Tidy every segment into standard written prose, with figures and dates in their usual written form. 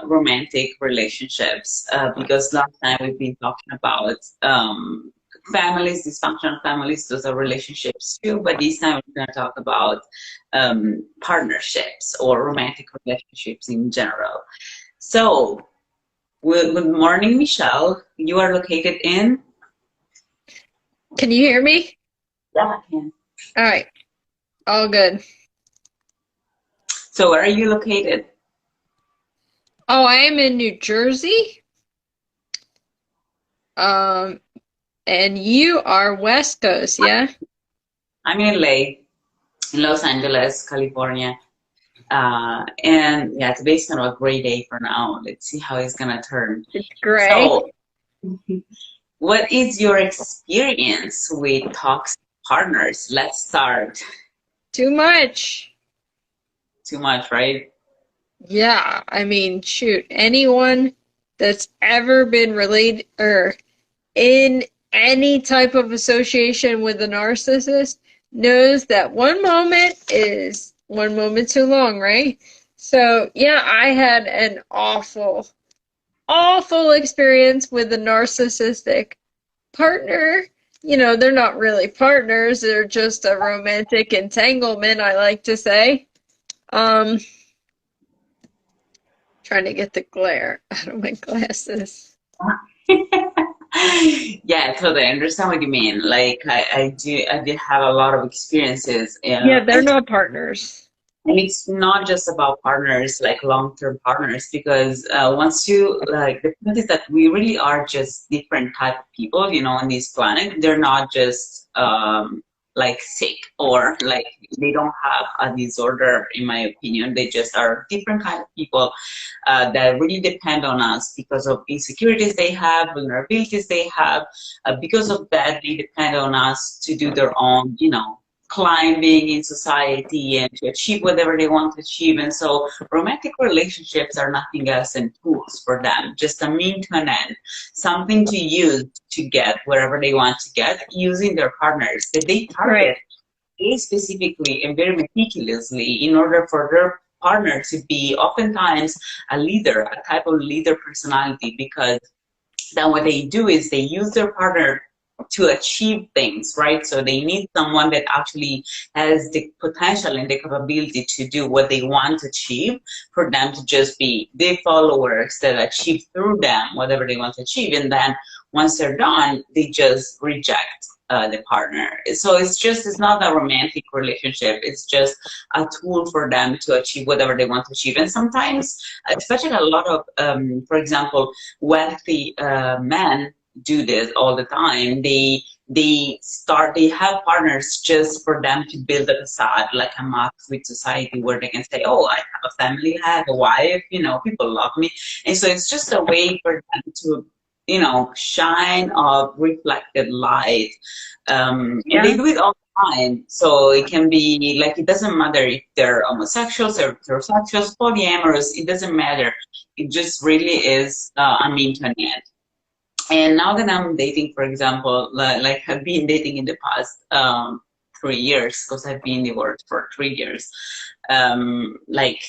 romantic relationships, because last time we've been talking about families, dysfunctional families, those are relationships too, but this time we're going to talk about partnerships or romantic relationships in general. So, good morning, Michelle. You are located in? Can you hear me? Yeah, I can. All right. All good. So, where are you located? Oh, I am in New Jersey. Um, and you are West Coast, yeah? I'm in LA, in Los Angeles, California. And yeah, today's kind of a great day for now. Let's see how it's gonna turn. It's gray. So, what is your experience with toxic partners? Let's start. Too much. Too much, right? Yeah, I mean, shoot, anyone that's ever been related or in any type of association with a narcissist knows that one moment is one moment too long, right? So, yeah, I had an awful experience with a narcissistic partner. You know, they're not really partners, they're just a romantic entanglement, I like to say. Um, Trying to get the glare out of my glasses. Yeah, totally. I understand what you mean. Like I did have a lot of experiences, Yeah, they're not partners. and it's not just about partners, like long-term partners, because once you like, the point is that we really are just different type of people, on this planet. They're not just like sick or like they don't have a disorder, in my opinion. They just are different kind of people that really depend on us because of insecurities they have, vulnerabilities they have. Because of that, they depend on us to do their own, climbing in society and to achieve whatever they want to achieve. And so romantic relationships are nothing else than tools for them, just a mean to an end, something to use to get wherever they want to get using their partners that they Right. target very specifically and very meticulously in order for their partner to be oftentimes a leader, a type of leader personality, because then what they do is they use their partner to achieve things, right? So they need someone that actually has the potential and the capability to do what they want to achieve, for them to just be the followers that achieve through them whatever they want to achieve. And then once they're done, they just reject the partner. So it's not a romantic relationship. It's just a tool for them to achieve whatever they want to achieve. And sometimes, especially a lot of, for example, wealthy men do this all the time. They have partners just for them to build a facade, like a mask with society, where they can say, oh, I have a family, I have a wife, people love me. And so it's just a way for them to shine a reflected light. And they Yeah. do it all the time. So it can be like, it doesn't matter if they're homosexuals or heterosexuals, polyamorous, it doesn't matter. It just really is a mean to an end. And now that I'm dating, for example, like I've been dating in the past 3 years, because I've been divorced for 3 years. Like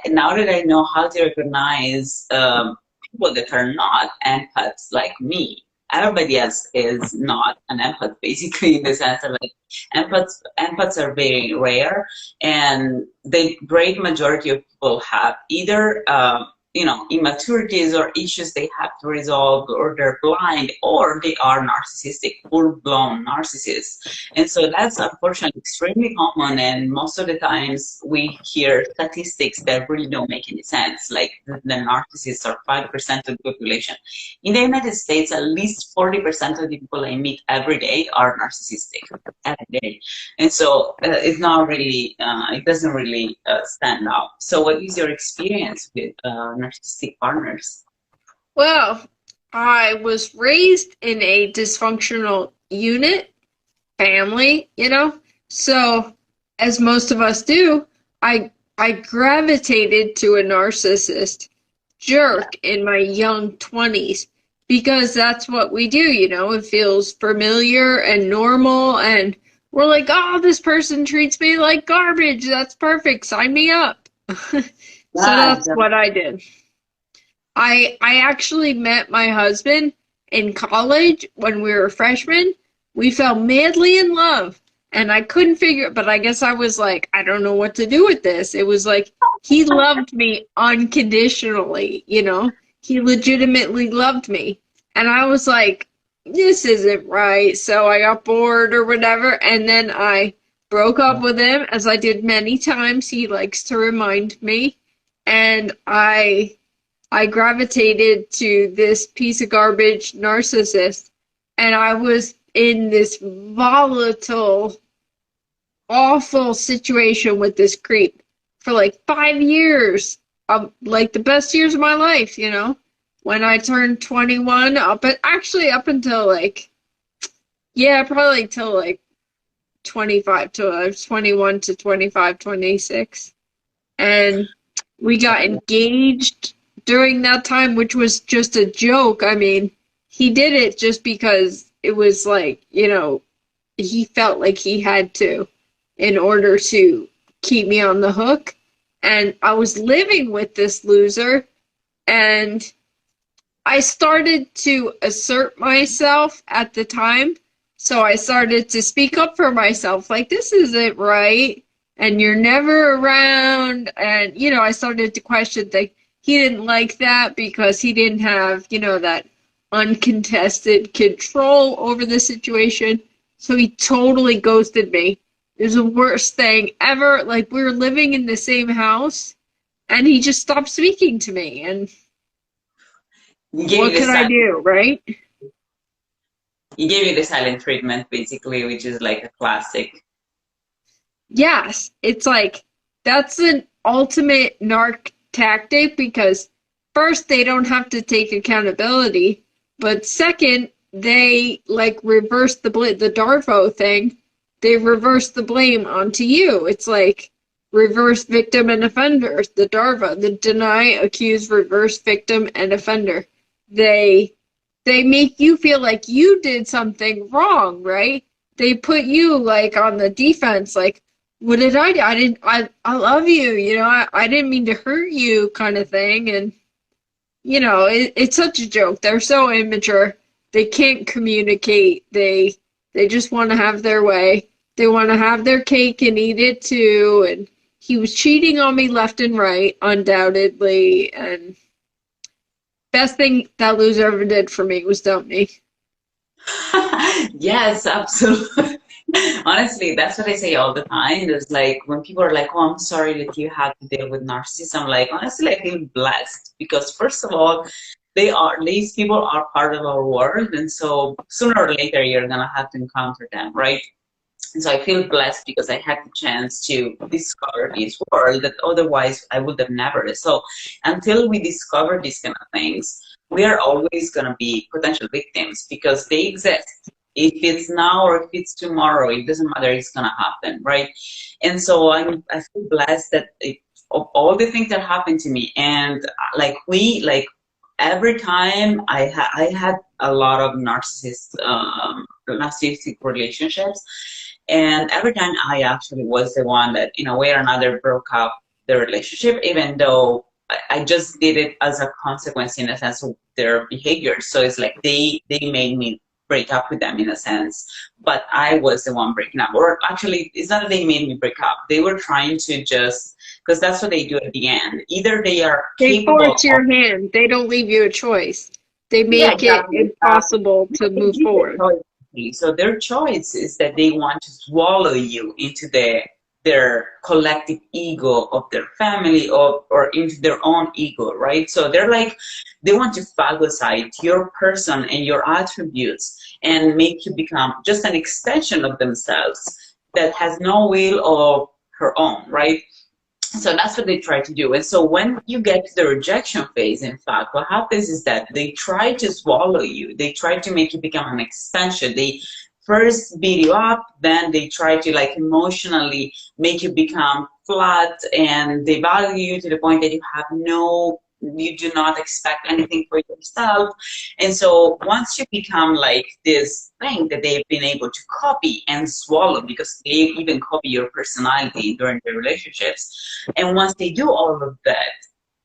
now that I know how to recognize people that are not empaths like me, everybody else is not an empath, basically, in the sense that like empaths are very rare, and the great majority of people have either immaturities or issues they have to resolve, or they're blind, or they are narcissistic, full-blown narcissists. And so that's unfortunately extremely common, and most of the times we hear statistics that really don't make any sense, like the narcissists are 5% of the population. In the United States, at least 40% of the people I meet every day are narcissistic, every day. And so it's not really, it doesn't really stand out. So what is your experience with narcissistic partners? Well, I was raised in a dysfunctional unit family, So, as most of us do, I gravitated to a narcissist jerk in my young 20s because that's what we do, It feels familiar and normal, and we're like, "Oh, this person treats me like garbage. That's perfect. Sign me up." So Yeah, that's what I did. I actually met my husband in college when we were freshmen. We fell madly in love, and I couldn't figure, but I guess I was like, I don't know what to do with this. It was like he loved me unconditionally, you know? He legitimately loved me. And I was like, this isn't right. So I got bored or whatever, and then I broke up with him, as I did many times. He likes to remind me. And I gravitated to this piece of garbage narcissist, and I was in this volatile, awful situation with this creep for like 5 years, like the best years of my life, you know. When I turned 21, up until like, yeah, probably till like 25, till I was 21 to 25, 26. And we got engaged during that time, which was just a joke. I mean, he did it just because it was like, you know, he felt like he had to in order to keep me on the hook. And I was living with this loser, and I started to assert myself at the time. So I started to speak up for myself, like, this isn't right, and you're never around. And, you know, I started to question, like, he didn't like that because he didn't have, you know, that uncontested control over the situation. So he totally ghosted me. It was the worst thing ever. Like, we were living in the same house, and he just stopped speaking to me. And He gave what you the could I silent, do, right? he gave you the silent treatment, basically, which is like a classic. Yes, it's like that's an ultimate narc tactic, because first, they don't have to take accountability, but second, they like reverse the Darvo thing. They reverse the blame onto you. It's like reverse victim and offender. The Darvo, the deny, accuse, reverse victim and offender. They they make you feel like you did something wrong, right? They put you like on the defense, like, what did I do? I love you, you know, I didn't mean to hurt you, kind of thing. And, you know, it's such a joke. They're so immature. They can't communicate. They just want to have their way. They want to have their cake and eat it too. And he was cheating on me left and right, undoubtedly. And best thing that loser ever did for me was dump me. Yes, absolutely. Honestly, that's what I say all the time. It's like when people are like, "Oh, I'm sorry that you had to deal with narcissism." I'm like, honestly, I feel blessed because first of all, these people are part of our world, and so sooner or later you're gonna have to encounter them, right? And so I feel blessed because I had the chance to discover this world that otherwise I would have never. So until we discover these kind of things, we are always going to be potential victims because they exist. If it's now or if it's tomorrow, it doesn't matter. It's going to happen, right? And so I feel blessed that of all the things that happened to me, and like every time I had a lot of narcissistic relationships, and every time I actually was the one that, in a way or another, broke up the relationship, even though I just did it as a consequence in a sense of their behavior. So it's like they made me break up with them in a sense, but I was the one breaking up. Or actually, it's not that they made me break up. They were trying to just, because that's what they do at the end. Either they are They capable force of, your hand. They don't leave you a choice. They yeah, make it exactly. impossible to They move give the forward. choice. So their choice is that they want to swallow you into their collective ego of their family or into their own ego, right? So they're like, they want to phagocyte your person and your attributes and make you become just an extension of themselves that has no will of her own, right? So that's what they try to do. And so when you get to the rejection phase, in fact, what happens is that they try to swallow you. They try to make you become an extension. They first beat you up, then they try to like emotionally make you become flat, and they value you to the point that you do not expect anything for yourself. And so once you become like this thing that they've been able to copy and swallow, because they even copy your personality during the relationships, and once they do all of that,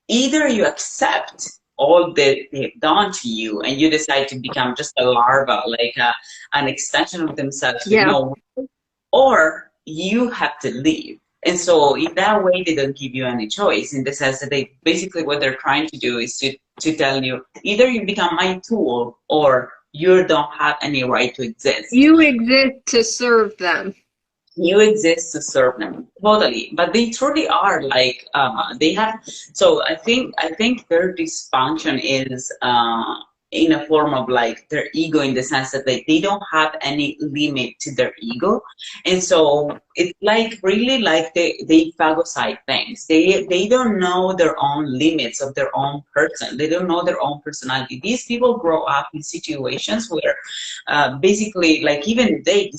either you accept all that they've done to you, and you decide to become just a larva, like an extension of themselves with Yeah. no, or you have to leave. And so in that way, they don't give you any choice, in the sense that they basically, what they're trying to do is to tell you, either you become my tool or you don't have any right to exist. You exist to serve them. You exist to serve them, totally, but they truly are like, they have. So I think their dysfunction is in a form of like their ego, in the sense that they don't have any limit to their ego. And so it's like really like they phagocyte things. They don't know their own limits of their own person. They don't know their own personality. These people grow up in situations where basically, like, even they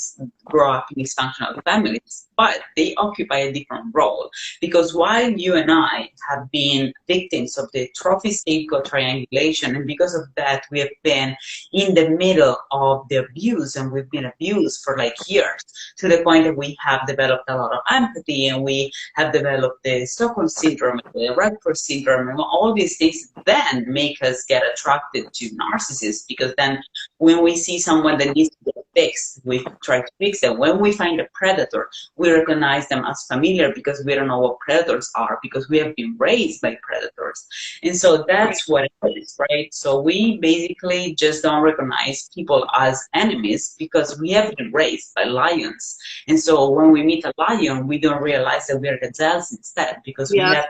grow up in dysfunctional families, but they occupy a different role. Because while you and I have been victims of the trophy scapegoat triangulation, and because of that, we have been in the middle of the abuse, and we've been abused for like years, to the point that we have developed a lot of empathy, and we have developed the Stockholm syndrome, the Redford syndrome, and all these things then make us get attracted to narcissists. Because then when we see someone that needs to get fixed, we try to fix them. When we find a predator, we recognize them as familiar, because we don't know what predators are, because we have been raised by predators. And so that's what it is, right? So we basically just don't recognize people as enemies, because we have been raised by lions. And so when we meet a lion, we don't realize that we are gazelles instead, because we have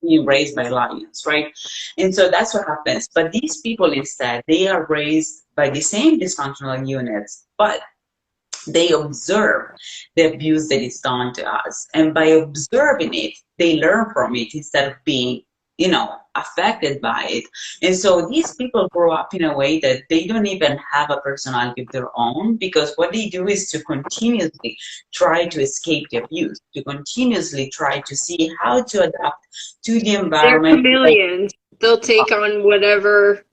been raised by lions, right? And so that's what happens. But these people instead, they are raised by the same dysfunctional units, but they observe the abuse that is done to us. And by observing it, they learn from it instead of being, affected by it. And so these people grow up in a way that they don't even have a personality of their own, because what they do is to continuously try to escape the abuse, to continuously try to see how to adapt to the They're environment. chameleons. They'll take on whatever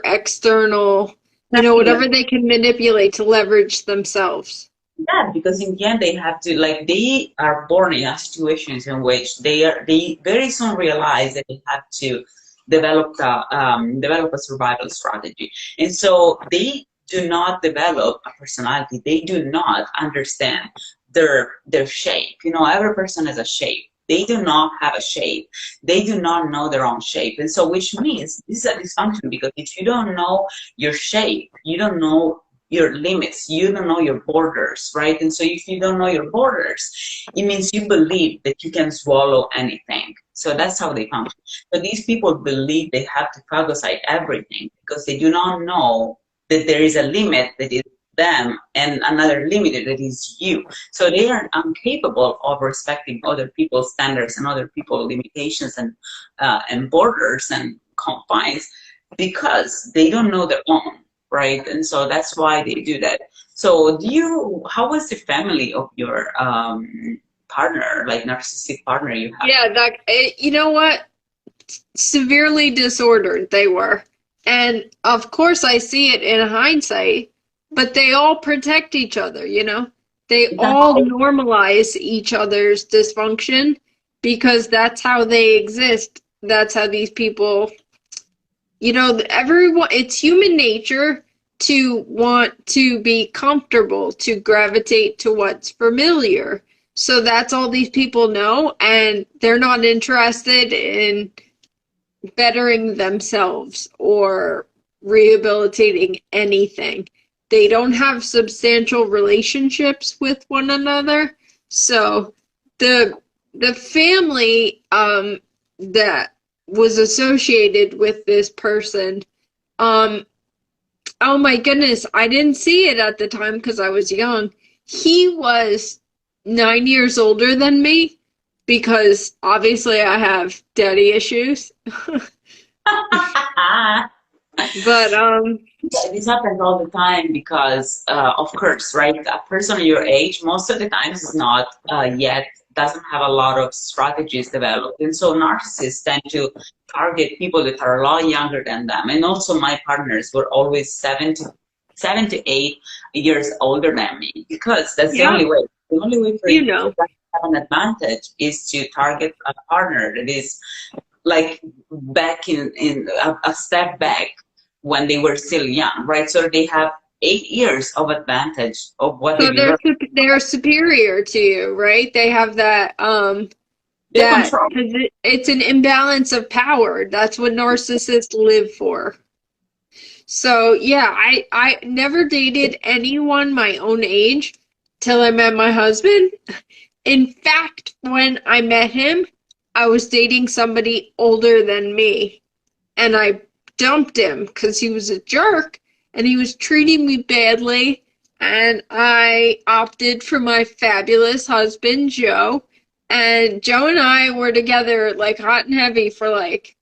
external, whatever they can manipulate to leverage themselves. Yeah, because in the end they have to, like, they are born in situations in which they very soon realize that they have to develop a survival strategy. And so they do not develop a personality. They do not understand their shape. Every person has a shape. They do not have a shape. They do not know their own shape. And so, which means this is a dysfunction, because if you don't know your shape, you don't know your limits, you don't know your borders, right? And so if you don't know your borders, it means you believe that you can swallow anything. So that's how they function. So these people believe they have to phagocyte everything, because they do not know that there is a limit that is them and another limit that is you. So they are incapable of respecting other people's standards and other people's limitations and borders and confines, because they don't know their own. Right, and so that's why they do that. So, how was the family of your partner, like narcissistic partner you have? Yeah, you know what? Severely disordered they were, and of course I see it in hindsight. But they all protect each other. They all normalize each other's dysfunction, because that's how they exist. That's how these people. Everyone, it's human nature to want to be comfortable, to gravitate to what's familiar. So that's all these people know, and they're not interested in bettering themselves or rehabilitating anything. They don't have substantial relationships with one another. So the family that was associated with this person, oh my goodness, I didn't see it at the time because I was young. He was 9 years older than me, because obviously I have daddy issues. But this happens all the time, because of course, right, a person your age most of the times is not yet doesn't have a lot of strategies developed. And so narcissists tend to target people that are a lot younger than them. And also my partners were always 7 to 8 years older than me, because that's the only way. The only way for you to have an advantage is to target a partner that is like back in a step back when they were still young, right? So they have 8 years of advantage of what So they've learned. they're superior to you, right? They have that They control. it's an imbalance of power. That's what narcissists live for. So yeah, I never dated anyone my own age till I met my husband. In fact, when I met him, I was dating somebody older than me, and I dumped him because he was a jerk and he was treating me badly. And I opted for my fabulous husband, Joe. And Joe and I were together like hot and heavy for like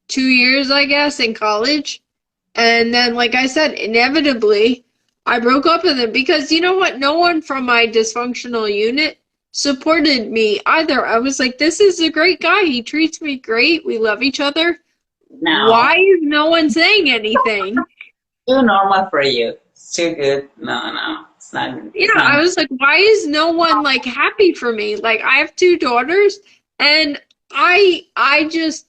2 years, I guess, in college. And then, like I said, inevitably, I broke up with him because you know what? No one from my dysfunctional unit supported me either. I was like, this is a great guy. He treats me great. We love each other. Now, Why is no one saying anything? too normal for you. It's too good. No, it's not. Yeah, It's I not. was like, why is no one like happy for me? Like I have two daughters and I just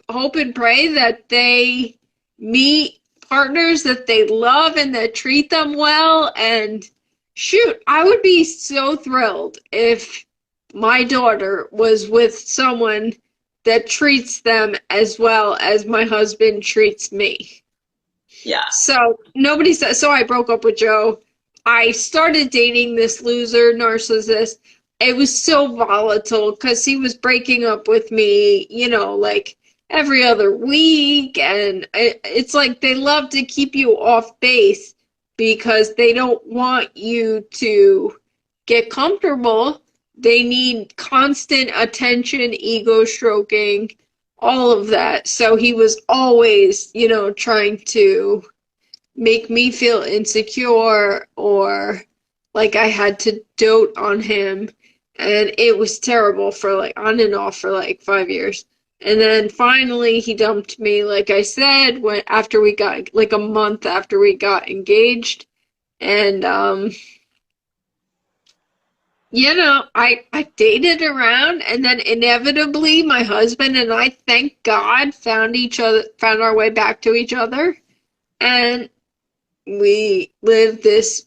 hope and pray that they meet partners that they love and that treat them well. And shoot, I would be so thrilled if my daughter was with someone that treats them as well as my husband treats me. Yeah. So nobody said, so I broke up with Joe. I started dating this loser narcissist. It was so volatile because he was breaking up with me, you know, like every other week. And it's like they love to keep you off base because they don't want you to get comfortable. They need constant attention, ego stroking, all of that. So he was always, you know, trying to make me feel insecure or like I had to dote on him. And it was terrible for like on and off for like 5 years. And then finally he dumped me, like I said, when after we got like a month after we got engaged. And you know, I dated around and then inevitably my husband and I, thank God, found our way back to each other. And we lived this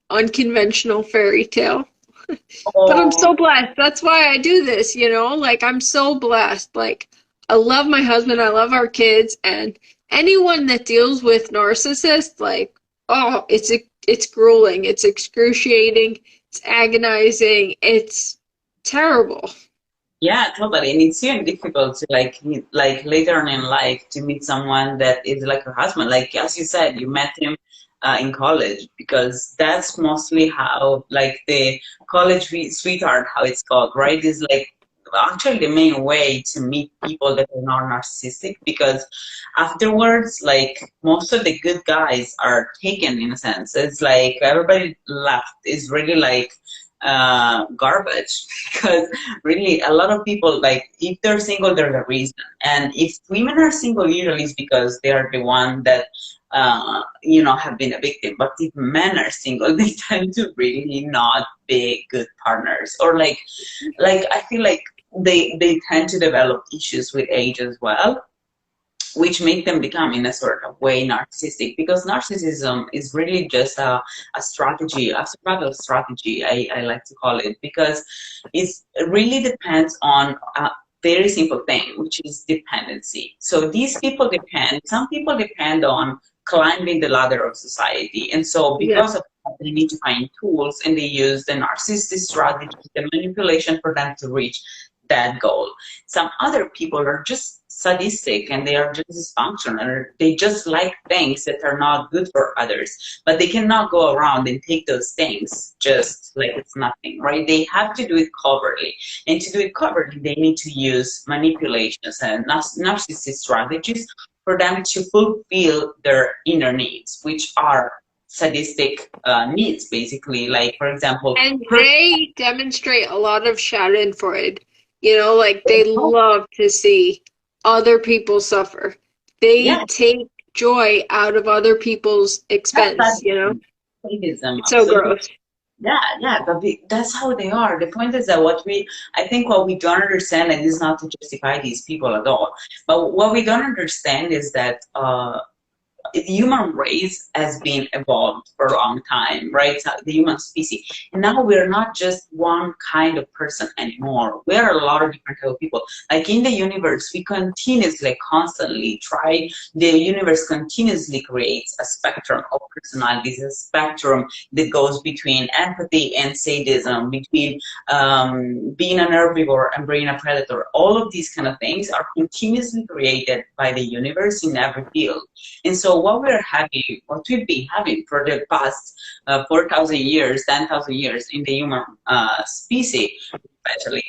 unconventional fairy tale. But I'm Oh, so blessed. That's why I do this, you know? Like, I'm so blessed. Like, I love my husband, I love our kids, and anyone that deals with narcissists, like, oh, it's grueling, it's excruciating, it's agonizing, it's terrible. yeah, totally. And it's even difficult to like later on in life to meet someone that is like her husband. Like as you said, you met him in college because that's mostly how like the college sweetheart, how it's called, right? Is like actually the main way to meet people that are not narcissistic because afterwards, like most of the good guys are taken in a sense. It's like everybody left is really like garbage because really a lot of people like if they're single there's a reason, and if women are single usually it's because they are the one that have been a victim. But if men are single they tend to really not be good partners, or like I feel like they tend to develop issues with age as well, which make them become in a sort of way narcissistic, because narcissism is really just a strategy, a survival strategy, I like to call it, because it really depends on a very simple thing, which is dependency. So these people depend, some people depend on climbing the ladder of society, and so Yeah. because of that, they need to find tools, and they use the narcissistic strategy, the manipulation, for them to reach that goal. Some other people are just sadistic and they are just dysfunctional. They just like things that are not good for others, but they cannot go around and take those things just like it's nothing, right? They have to do it covertly. And to do it covertly, they need to use manipulations and narcissistic strategies for them to fulfill their inner needs, which are sadistic needs, basically. Like, for example, And they demonstrate a lot of schadenfreude. You know, like they love to see other people suffer. They yeah, take joy out of other people's that's expense, you know? sadism. Sadism, It's so absolutely. gross. Yeah, but that's how they are. The point is that I think what we don't understand, and this is not to justify these people at all, but what we don't understand is that the human race has been evolved for a long time, right? So the human species. And now we're not just one kind of person anymore. We are a lot of different type of people. Like in the universe, we continuously, constantly try, the universe continuously creates a spectrum of personalities, a spectrum that goes between empathy and sadism, between being an herbivore and being a predator. All of these kind of things are continuously created by the universe in every field. And so what we've been having for the past 4,000 years, 10,000 years in the human species, especially,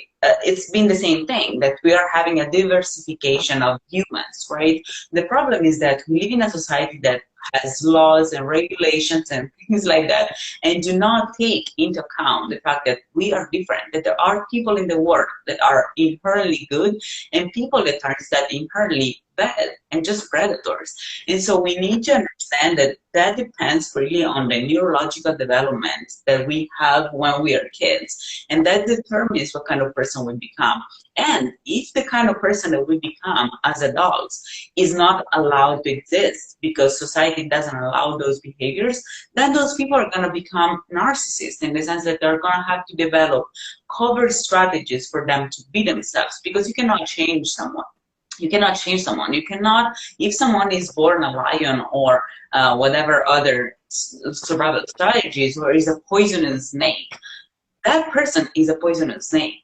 it's been the same thing, that we are having a diversification of humans, right? The problem is that we live in a society that has laws and regulations and things like that, and do not take into account the fact that we are different, that there are people in the world that are inherently good and people that are instead inherently bad and just predators. And so we need to understand that that depends really on the neurological development that we have when we are kids. And that determines what kind of person we become. And if the kind of person that we become as adults is not allowed to exist because society doesn't allow those behaviors, then those people are going to become narcissists, in the sense that they're going to have to develop cover strategies for them to be themselves, because you cannot change someone. You cannot change someone. You cannot, if someone is born a lion or whatever other survival strategies, or is a poisonous snake, that person is a poisonous snake.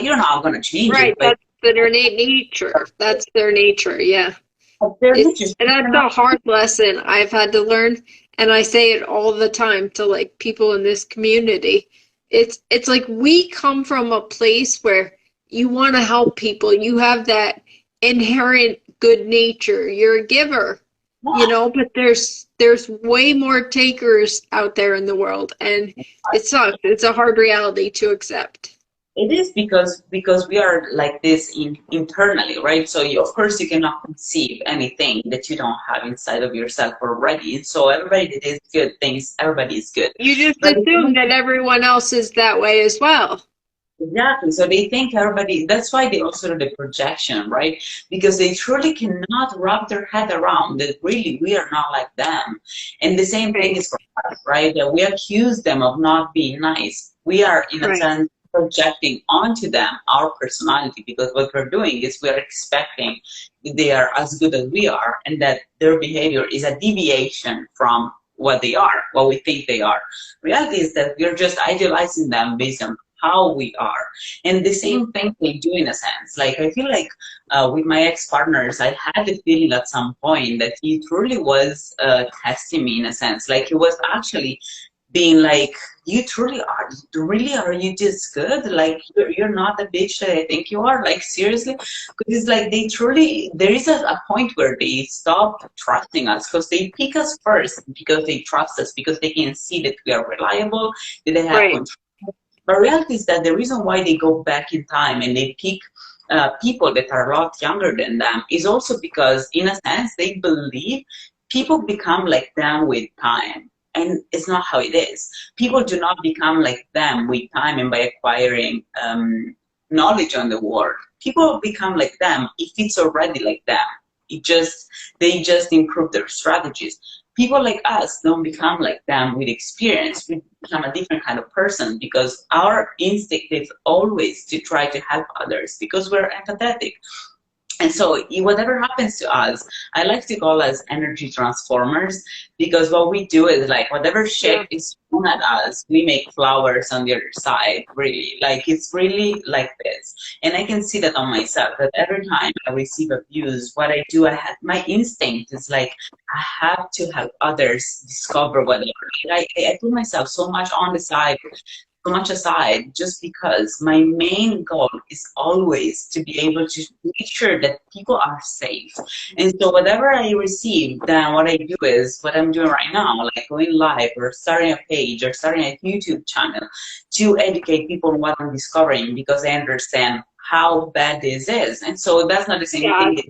You're not going to change Right, it. But that's their innate nature. That's their nature, yeah. it's, And that's a hard lesson I've had to learn, and I say it all the time to like people in this community. It's like we come from a place where you want to help people. You have that inherent good nature. You're a giver, you know, but there's way more takers out there in the world, and it sucks. It's a hard reality to accept. it is because we are like this internally, right? So of course you cannot conceive anything that you don't have inside of yourself already. And so everybody that is good thinks everybody is good. You just But assume that everyone else is that way as well. exactly. So they think everybody, that's why they also do the projection, right? Because they truly cannot wrap their head around that really we are not like them. And the same thing is for us, right? That we accuse them of not being nice. We are, in a Right. sense, projecting onto them our personality, because what we're doing is we're expecting that they are as good as we are, and that their behavior is a deviation from what they are, what we think they are. Reality is that we're just idealizing them based on how we are. And the same thing they do, in a sense. Like, I feel like with my ex-partners, I had the feeling at some point that he truly was testing me, in a sense. Like, he was actually being like, you truly are, really, are you just good? Like, you're not the bitch that I think you are? Like, seriously? Because it's like they truly, there is a point where they stop trusting us, because they pick us first because they trust us, because they can see that we are reliable, that they have Right. control. But reality is that the reason why they go back in time and they pick people that are a lot younger than them is also because, in a sense, they believe people become like them with time. And it's not how it is. People do not become like them with time and by acquiring knowledge on the world. People become like them if it's already like them. They just improve their strategies. People like us don't become like them with experience. We become a different kind of person because our instinct is always to try to help others because we're empathetic. And so whatever happens to us, I like to call us energy transformers, because what we do is, like, whatever shit is thrown at us, we make flowers on the other side, really. Like, it's really like this. And I can see that on myself, that every time I receive abuse, what I do, my instinct is like, I have to help others discover what they are. I put myself so much on the side, so much aside, just because my main goal is always to be able to make sure that people are safe. And so whatever I receive, then what I do is what I'm doing right now, like going live or starting a page or starting a YouTube channel to educate people on what I'm discovering, because I understand how bad this is. And so that's not the same thing.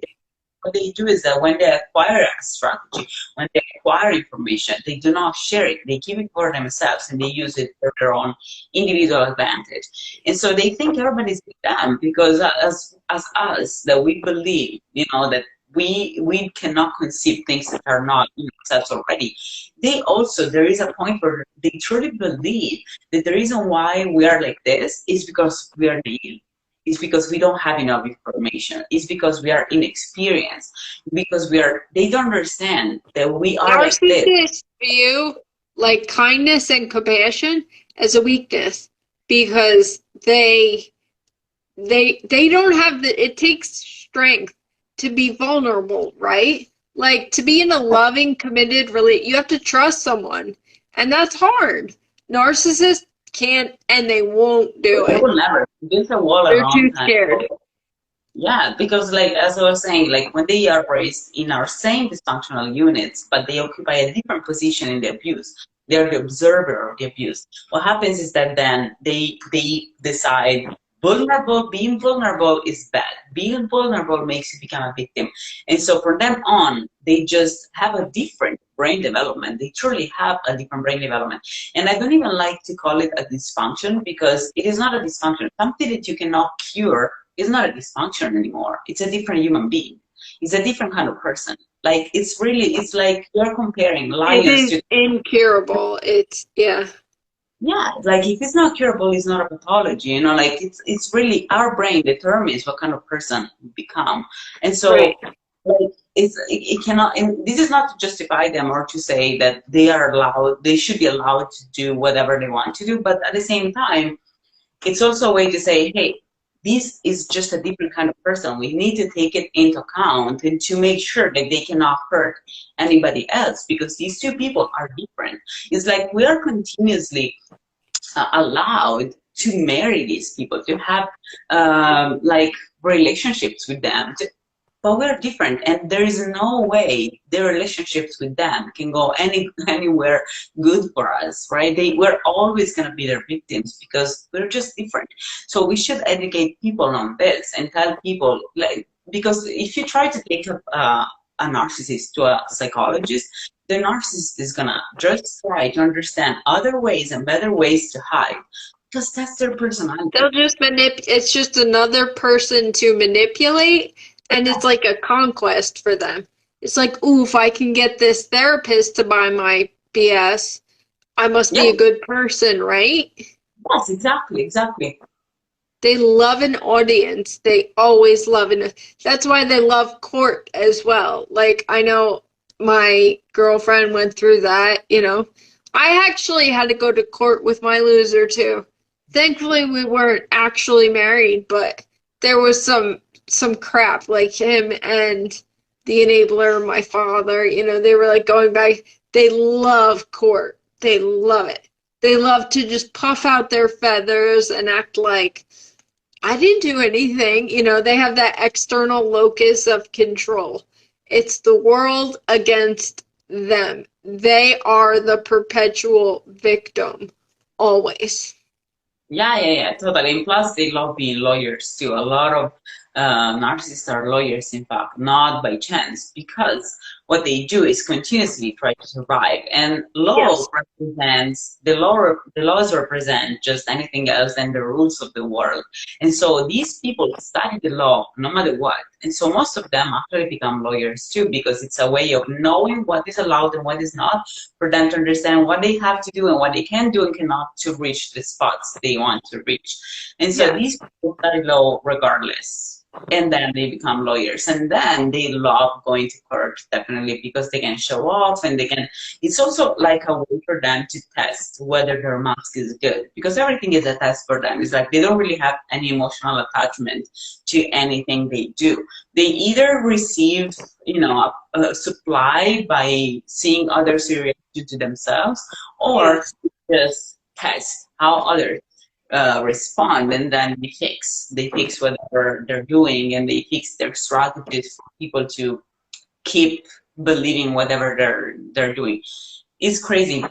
what they do is that when they acquire a strategy, when they acquire information, they do not share it. They keep it for themselves and they use it for their own individual advantage. And so they think everybody's with them because as us, that we believe, that we cannot conceive things that are not in ourselves already. They also, there is a point where they truly believe that the reason why we are like this is because we are naive. It's because we don't have enough information. It's because we are inexperienced. Because they don't understand that we are like this. Narcissists view like kindness and compassion as a weakness because they don't have it takes strength to be vulnerable, right? Like to be in a loving, committed relationship, you have to trust someone, and that's hard. Narcissists can't, and they won't do it. They will never. There's a wall They're around too time. scared. Yeah, because like as I was saying, like when they are raised in our same dysfunctional units, but they occupy a different position in the abuse. They're the observer of the abuse. What happens is that then they decide being vulnerable is bad. Being vulnerable makes you become a victim. And so from them on, they just have a different brain development. They truly have a different brain development. And I don't even like to call it a dysfunction because it is not a dysfunction. Something that you cannot cure is not a dysfunction anymore. It's a different human being. It's a different kind of person. Like it's like you're comparing lions It is to incurable. Yeah. Yeah, like if it's not curable, it's not a pathology. Like it's really our brain determines what kind of person we become, and so Right. like it cannot. And this is not to justify them or to say that they should be allowed to do whatever they want to do, but at the same time, it's also a way to say, hey, this is just a different kind of person. We need to take it into account and to make sure that they cannot hurt anybody else because these two people are different. It's like we are continuously allowed to marry these people, to have like relationships with them. But we're different, and there is no way the relationships with them can go anywhere good for us, right? We're always going to be their victims because we're just different. So we should educate people on this and tell people, like, because if you try to take a narcissist to a psychologist, the narcissist is going to just try to understand other ways and better ways to hide because that's their personality. They'll just it's just another person to manipulate. And it's like a conquest for them. It's like, ooh, if I can get this therapist to buy my BS, I must be a good person, right? Yes, exactly. They love an audience. They always love it. That's why they love court as well. Like, I know my girlfriend went through that, I actually had to go to court with my loser, too. Thankfully, we weren't actually married, but there was some crap, like him and the enabler, my father, they were like going back. They love court. They love it. They love to just puff out their feathers and act like I didn't do anything. They have that external locus of control. It's the world against them. They are the perpetual victim, always. Yeah, totally. And plus, they love being lawyers too. A lot of narcissists are lawyers, in fact, not by chance, because what they do is continuously try to survive. And laws the laws represent just anything else than the rules of the world. And so these people study the law no matter what. And so most of them actually become lawyers too, because it's a way of knowing what is allowed and what is not, for them to understand what they have to do and what they can do and cannot to reach the spots they want to reach. And so these people study law regardless. And then they become lawyers, and then they love going to court, definitely, because they can show off, and it's also like a way for them to test whether their mask is good, because everything is a test for them. It's like they don't really have any emotional attachment to anything they do. They either receive, a supply by seeing others react to themselves, or just test how others respond, and then they fix whatever they're doing, and they fix their strategies for people to keep believing whatever they're doing. It's crazy.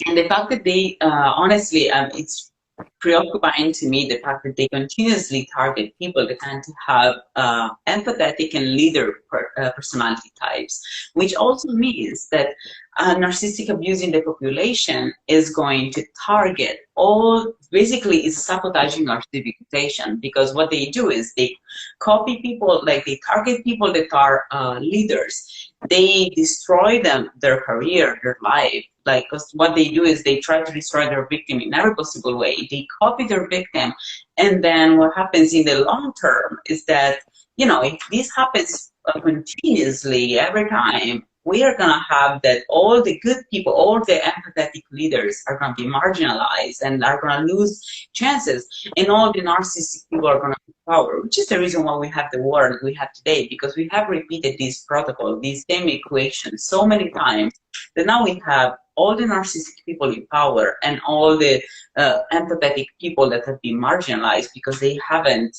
And the fact that they honestly, it's preoccupying to me the fact that they continuously target people that tend to have empathetic and leader personality types, which also means that narcissistic abuse in the population is going to target all, basically is sabotaging our civic reputation, because what they do is they copy people, like they target people that are leaders. They destroy them, their career, their life. Like, cause what they do is they try to destroy their victim in every possible way. They copy their victim, and then what happens in the long term is that, you know, if this happens continuously every time, we are gonna have that all the good people, all the empathetic leaders are gonna be marginalized and are gonna lose chances, and all the narcissistic people are gonna have power, which is the reason why we have the world we have today, because we have repeated this protocol, these same equations so many times that now we have all the narcissistic people in power and all the empathetic people that have been marginalized because they haven't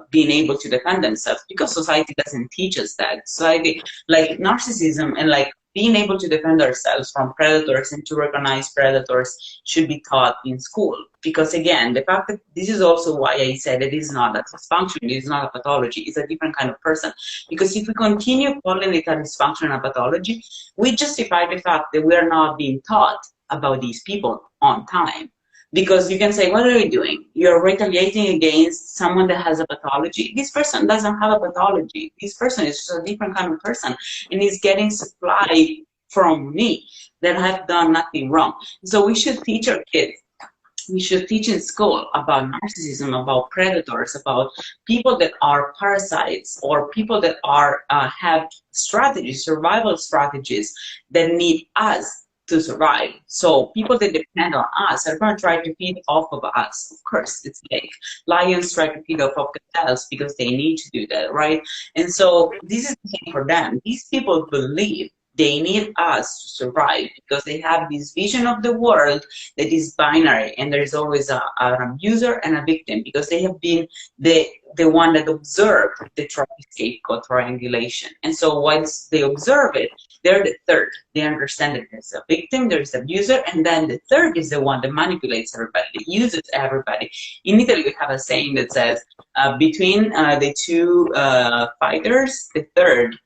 being able to defend themselves, because society doesn't teach us that. Society, like narcissism and like being able to defend ourselves from predators and to recognize predators should be taught in school. Because again, the fact that this is also why I said it is not a dysfunction, it is not a pathology, it's a different kind of person. Because if we continue calling it a dysfunction and a pathology, we justify the fact that we are not being taught about these people on time. Because you can say, what are you doing? You're retaliating against someone that has a pathology. This person doesn't have a pathology. This person is just a different kind of person, and is getting supply from me that have done nothing wrong. So we should teach our kids. We should teach in school about narcissism, about predators, about people that are parasites, or people that are have strategies, survival strategies that need us to survive. So people that depend on us are going to try to feed off of us. Of course, it's like lions try to feed off of gazelles because they need to do that, right? And so this is the same for them. These people believe they need us to survive because they have this vision of the world that is binary, and there is always an abuser and a victim, because they have been the one that observed the scapegoat triangulation. And so once they observe it, they're the third. They understand that there's a victim, there's an abuser, and then the third is the one that manipulates everybody, that uses everybody. In Italy, we have a saying that says, between the two fighters, the third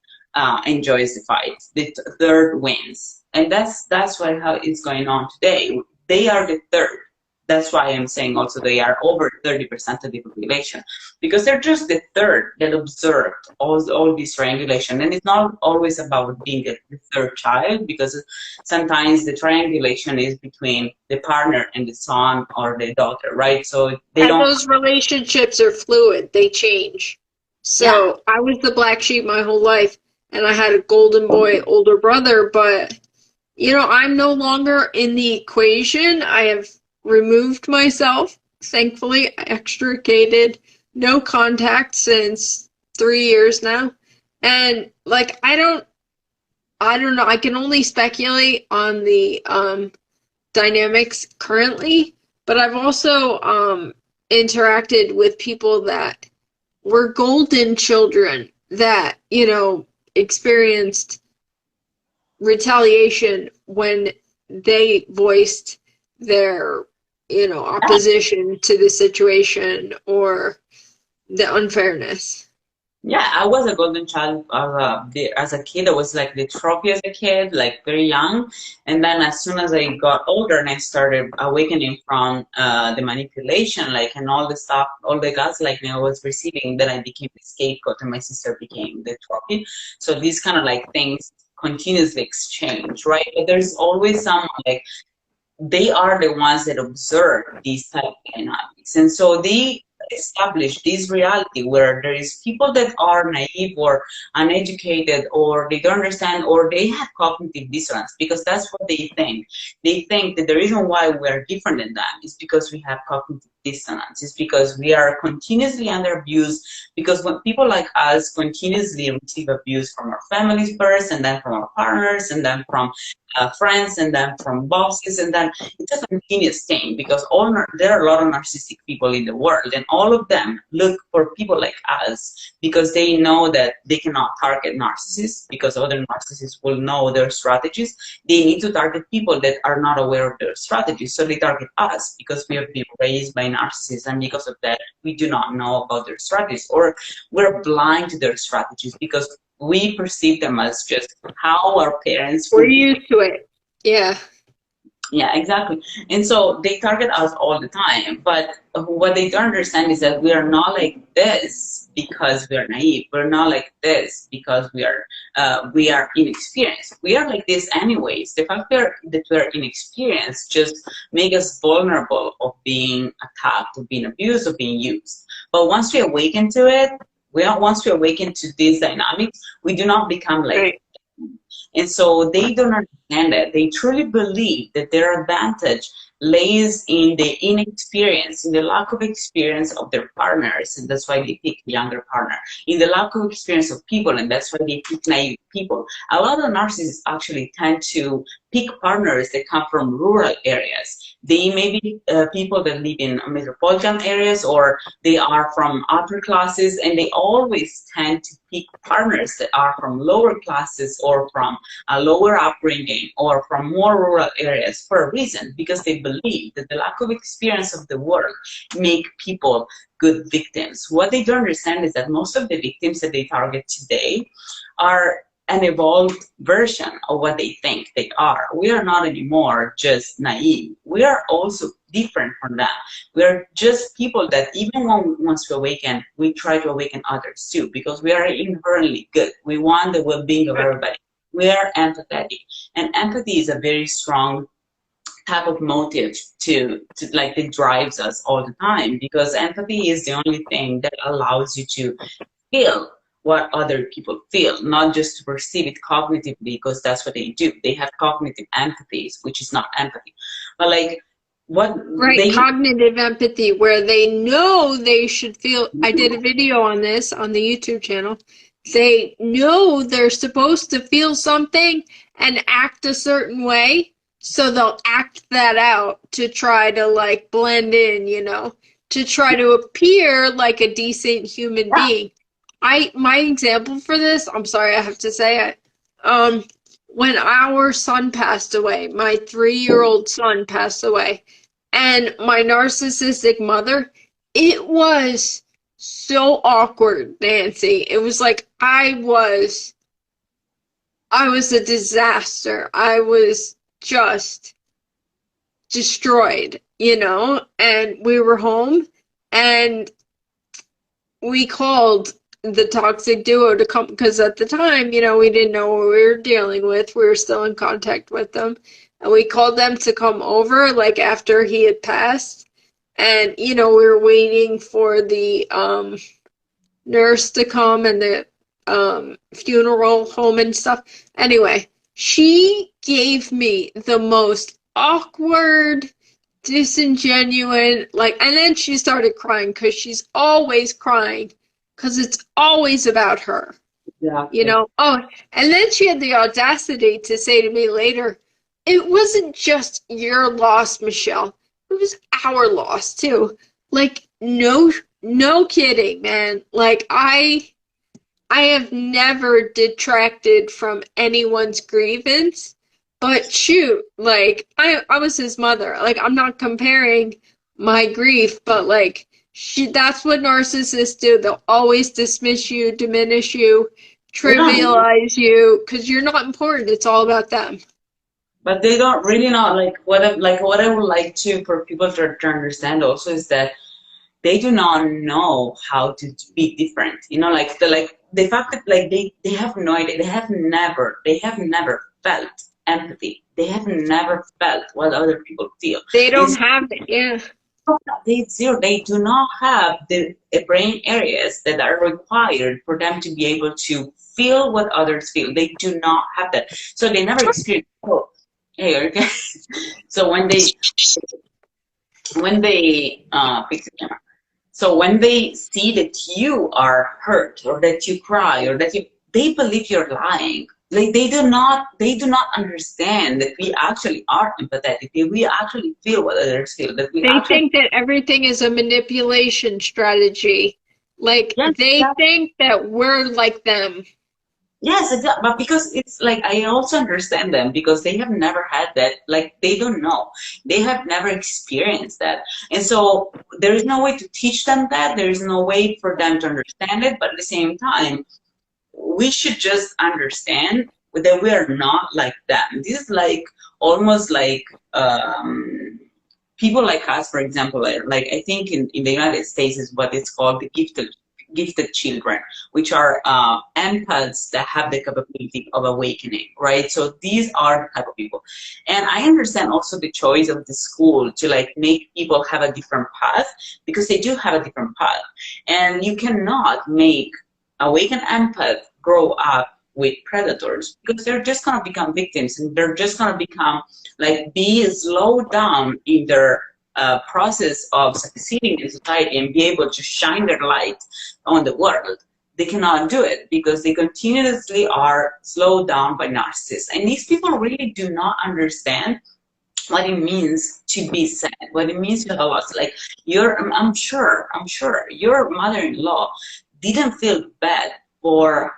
enjoys the fight. The third wins. And that's what how it's going on today. They are the third. That's why I'm saying also they are over 30% of the population, because they're just the third that observed all this triangulation. And it's not always about being the third child, because sometimes the triangulation is between the partner and the son or the daughter, right? So they don't. Those relationships are fluid. They change. So yeah. I was the black sheep my whole life, and I had a golden boy older brother, but, you know, I'm no longer in the equation. I have removed myself, thankfully, extricated, no contact since 3 years now. And, like, I don't know, I can only speculate on the dynamics currently, but I've also interacted with people that were golden children that, you know, experienced retaliation when they voiced their, you know, opposition to the situation or the unfairness. Yeah, I was a golden child as a kid. I was like the trophy as a kid, like very young. And then as soon as I got older and I started awakening from the manipulation, like, and all the stuff, all the gaslighting I was receiving, then I became the scapegoat and my sister became the trophy. So these kind of like things continuously exchange, right? But there's always someone like, they are the ones that observe these type of dynamics. And so they establish this reality where there is people that are naive or uneducated, or they don't understand, or they have cognitive dissonance, because that's what they think. They think that the reason why we're different than them is because we have cognitive dissonance. It's because we are continuously under abuse, because when people like us continuously receive abuse from our families first, and then from our partners, and then from friends, and then from bosses, and then it's a continuous thing, because there are a lot of narcissistic people in the world, and all of them look for people like us because they know that they cannot target narcissists because other narcissists will know their strategies. They need to target people that are not aware of their strategies, so they target us because we have been raised by narcissists, and because of that we do not know about their strategies, or we're blind to their strategies because we perceive them as just how our parents We're used to it. Yeah. Yeah, exactly. And so they target us all the time. But what they don't understand is that we are not like this because we are naive. We're not like this because we are inexperienced. We are like this anyways. The fact that we're inexperienced just make us vulnerable of being attacked, of being abused, of being used. But once we awaken to it, once we awaken to these dynamics, we do not become like Right. And so they don't understand it. They truly believe that their advantage lays in the inexperience, in the lack of experience of their partners, and that's why they pick the younger partner. In the lack of experience of people, and that's why they pick naive people. A lot of narcissists actually tend to pick partners that come from rural areas. They may be people that live in metropolitan areas, or they are from upper classes, and they always tend to pick partners that are from lower classes, or from a lower upbringing, or from more rural areas, for a reason, because they believe that the lack of experience of the world make people good victims. What they don't understand is that most of the victims that they target today are an evolved version of what they think they are. We are not anymore just naive. We are also different from them. We are just people that even once we awaken, we try to awaken others too, because we are inherently good. We want the well-being of everybody. We are empathetic. And empathy is a very strong type of motive to like that drives us all the time, because empathy is the only thing that allows you to feel what other people feel, not just to perceive it cognitively, because that's what they do. They have cognitive empathies, which is not empathy. But like what Right, cognitive empathy, where they know they should feel. I did a video on this on the YouTube channel. They know they're supposed to feel something and act a certain way, so they'll act that out to try to like blend in, to try to appear like a decent human being. My example for this, I'm sorry, I have to say it. When our son passed away, my 3-year-old son passed away, and my narcissistic mother, it was so awkward, Nancy. It was like I was a disaster. I was just destroyed, and we were home, and we called the toxic duo to come, because at the time, we didn't know what we were dealing with. We were still in contact with them. And we called them to come over, like, after he had passed. And, we were waiting for the nurse to come and the funeral home and stuff. Anyway, she gave me the most awkward, disingenuous, and then she started crying, because she's always crying, because it's always about her. Yeah. Oh, and then she had the audacity to say to me later, it wasn't just your loss, Michelle. It was our loss too. Like, no kidding, man. Like, I have never detracted from anyone's grievance, but shoot, like, I was his mother. Like, I'm not comparing my grief, but like, that's what narcissists do. They'll always dismiss you, diminish you, trivialize you, because you're not important. It's all about them. But they don't really know, what I would like for people to understand also is that they do not know how to be different. The fact that they have no idea, they have never felt empathy. They have never felt what other people feel. They don't have it, yeah. They do not have the brain areas that are required for them to be able to feel what others feel. They do not have that. So they never experience. Hey, okay. So when they when they so when they see that you are hurt or that you cry or that they believe you're lying. Like they do not understand that we actually are empathetic, that we actually feel what others feel, that we They actually. think that everything is a manipulation strategy. Like Yes, they think that we're like them. yes, exactly. But because it's like I also understand them because they have never had that. Like they don't know. They have never experienced that. And so there is no way to teach them that. There is no way for them to understand it. But at the same time, we should just understand that we are not like them. This is like almost like people like us, for example, like I think in the United States is what it's called the gifted children, which are empaths that have the capability of awakening, right? So these are the type of people. And I understand also the choice of the school to like make people have a different path because they do have a different path. And you cannot make awakened empath grow up with predators because they're just going to become victims and they're just going to become like be slowed down in their process of succeeding in society and be able to shine their light on the world. They cannot do it because they continuously are slowed down by narcissists. And these people really do not understand what it means to be sad, what it means to have a loss. Like I'm sure your mother-in-law didn't feel bad for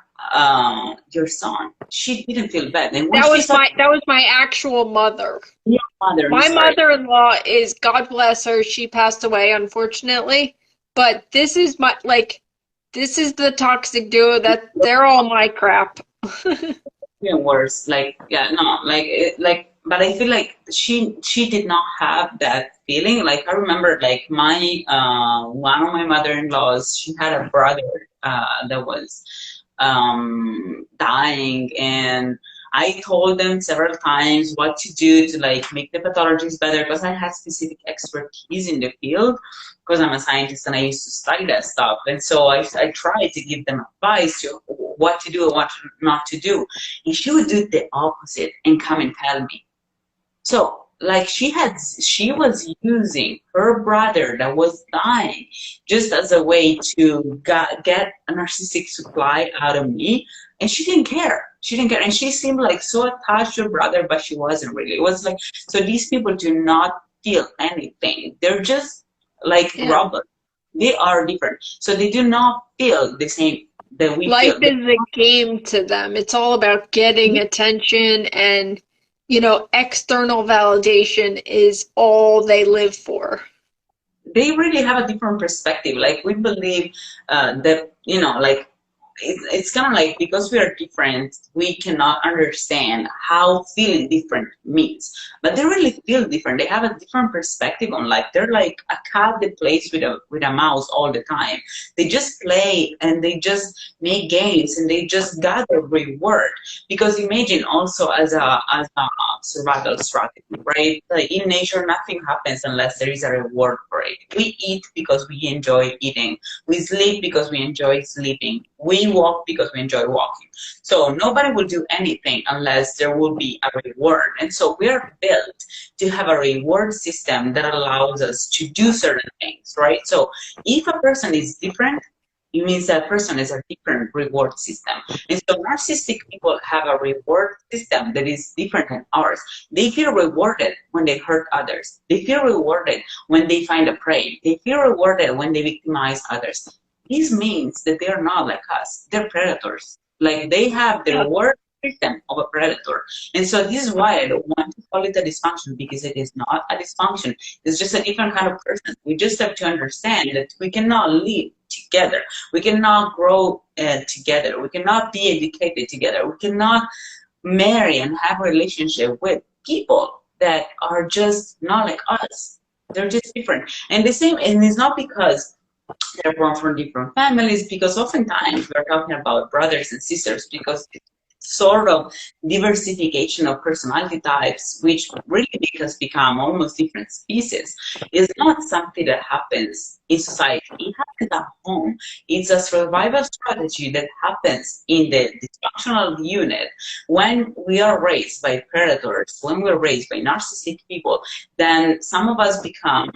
your son. She didn't feel bad. And when she saw That was my actual mother. your mother, I'm My sorry. mother-in-law is, God bless her, she passed away unfortunately. But this is this is the toxic duo that they're all my crap. Even worse. Like yeah, no, like but I feel like she did not have that feeling. Like I remember like my one of my mother-in-laws, she had a brother that was dying, and I told them several times what to do to like make the pathologies better because I had specific expertise in the field because I'm a scientist and I used to study that stuff. And so I tried to give them advice to what to do and what not to do. And she would do the opposite and come and tell me. So like she was using her brother that was dying just as a way to get a narcissistic supply out of me, and she didn't care. She didn't care, and she seemed like so attached to her brother, but she wasn't really. It was like so these people do not feel anything. They're just like Yeah. robots. They are different, so they do not feel the same that we Life feel. is a game to them. It's all about getting attention and, external validation is all they live for. They really have a different perspective. Like we believe that like it's kind of like because we are different, we cannot understand how feeling different means. But they really feel different. They have a different perspective on life. They're like a cat that plays with a mouse all the time. They just play and they just make games and they just gather reward. Because imagine also as a survival strategy, right? Like in nature, nothing happens unless there is a reward for it. We eat because we enjoy eating. We sleep because we enjoy sleeping. We walk because we enjoy walking. So nobody will do anything unless there will be a reward. And so we are built to have a reward system that allows us to do certain things, right? So if a person is different, it means that person is a different reward system. And so narcissistic people have a reward system that is different than ours. They feel rewarded when they hurt others. They feel rewarded when they find a prey. They feel rewarded when they victimize others. This means that they are not like us. They're predators. Like they have the reward system of a predator. And so this is why I don't want to call it a dysfunction, because it is not a dysfunction. It's just a different kind of person. We just have to understand that we cannot live together. We cannot grow together. We cannot be educated together. We cannot marry and have a relationship with people that are just not like us. They're just different. And the same, and it's not because they're born from different families, because oftentimes we're talking about brothers and sisters, because sort of diversification of personality types, which really make us become almost different species, is not something that happens in society. It happens at home. It's a survival strategy that happens in the dysfunctional unit when we are raised by predators, when we're raised by narcissistic people. Then some of us become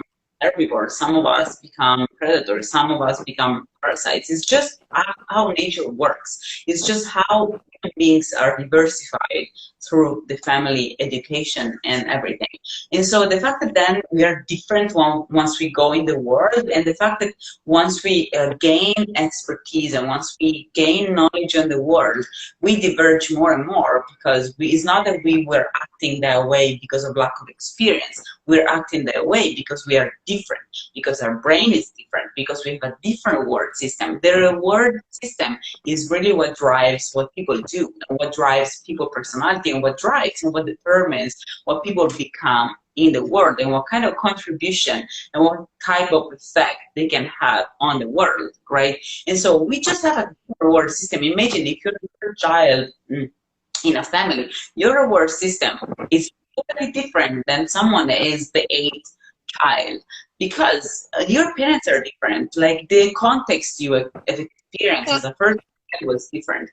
herbivores, some of us become predators, some of us become parasites. It's just how nature works. It's just how human beings are diversified through the family, education, and everything. And so the fact that then we are different once we go in the world, and the fact that once we gain expertise and once we gain knowledge on the world, we diverge more and more, because it's not that we were acting that way because of lack of experience. We're acting that way because we are different, because our brain is different, because we have a different reward system. The reward system is really what drives what people do, and what drives people's personality, and what drives and what determines what people become in the world, and what kind of contribution and what type of effect they can have on the world, right? And so we just have a reward system. Imagine if you're a child in a family, your reward system is totally different than someone that is the eighth child, because your parents are different. Like the context you have experienced as a first child was different.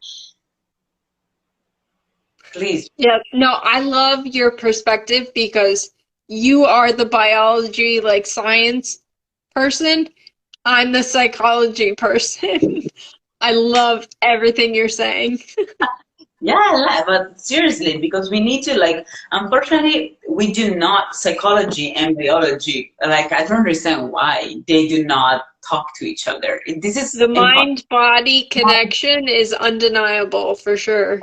Please. Yeah, no, I love your perspective because you are the biology, like science person. I'm the psychology person. I love everything you're saying. Yeah, but seriously, because we need to, like, unfortunately, we do not, psychology and biology, like, I don't understand why they do not talk to each other. This is The mind-body connection is undeniable, for sure.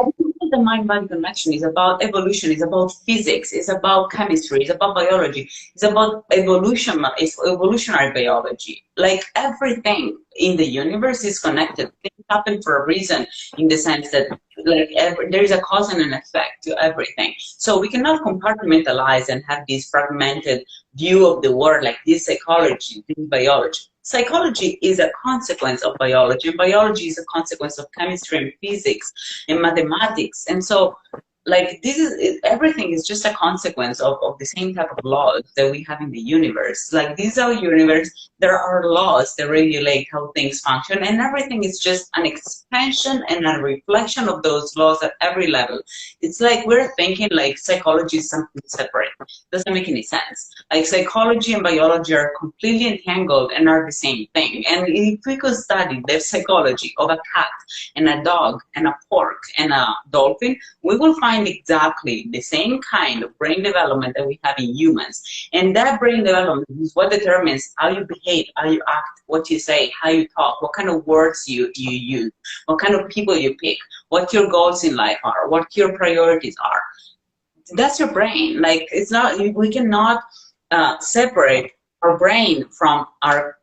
the mind-body connection is about evolution, it's about physics, it's about chemistry, it's about biology, it's about evolution, it's evolutionary biology. Like everything in the universe is connected. Things happen for a reason, in the sense that like there is a cause and an effect to everything. So we cannot compartmentalize and have this fragmented view of the world, like this psychology, this biology. Psychology is a consequence of biology, and biology is a consequence of chemistry and physics and mathematics. And so, like, this is, everything is just a consequence of the same type of laws that we have in the universe. Like, this is our universe. There are laws that regulate how things function, and everything is just an expansion and a reflection of those laws at every level. It's like we're thinking like psychology is something separate. Doesn't make any sense. Like, psychology and biology are completely entangled and are the same thing. And if we could study the psychology of a cat and a dog and a pork and a dolphin, we will find exactly the same kind of brain development that we have in humans. And that brain development is what determines how you behave, how you act, what you say, how you talk, what kind of words you use, what kind of people you pick, what your goals in life are, what your priorities are. That's your brain. Like, it's not, we cannot separate our brain from our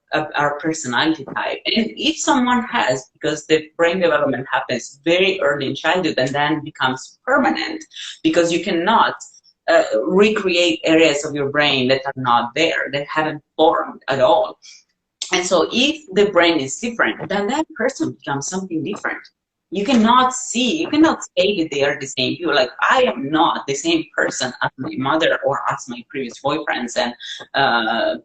personality type. And if someone has, because the brain development happens very early in childhood and then becomes permanent, because you cannot recreate areas of your brain that are not there, that haven't formed at all. And so if the brain is different, then that person becomes something different. You cannot say that they are the same people. Like, I am not the same person as my mother or as my previous boyfriends and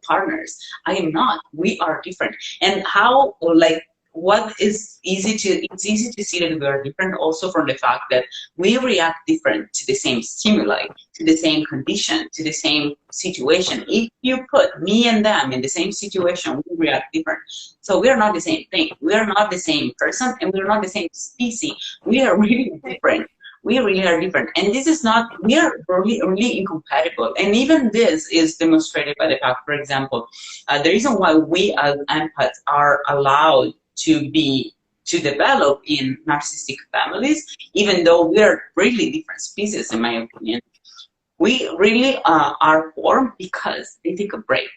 partners. I am not. We are different. And how, like, it's easy to see that we are different also from the fact that we react different to the same stimuli, to the same condition, to the same situation. If you put me and them in the same situation, we react different. So we are not the same thing. We are not the same person, and we are not the same species. We are really different. We really are different. And this is not, we are really incompatible. And even this is demonstrated by the fact, for example, the reason why we as empaths are allowed to develop in narcissistic families, even though we are really different species, in my opinion. We really are formed because they take a break.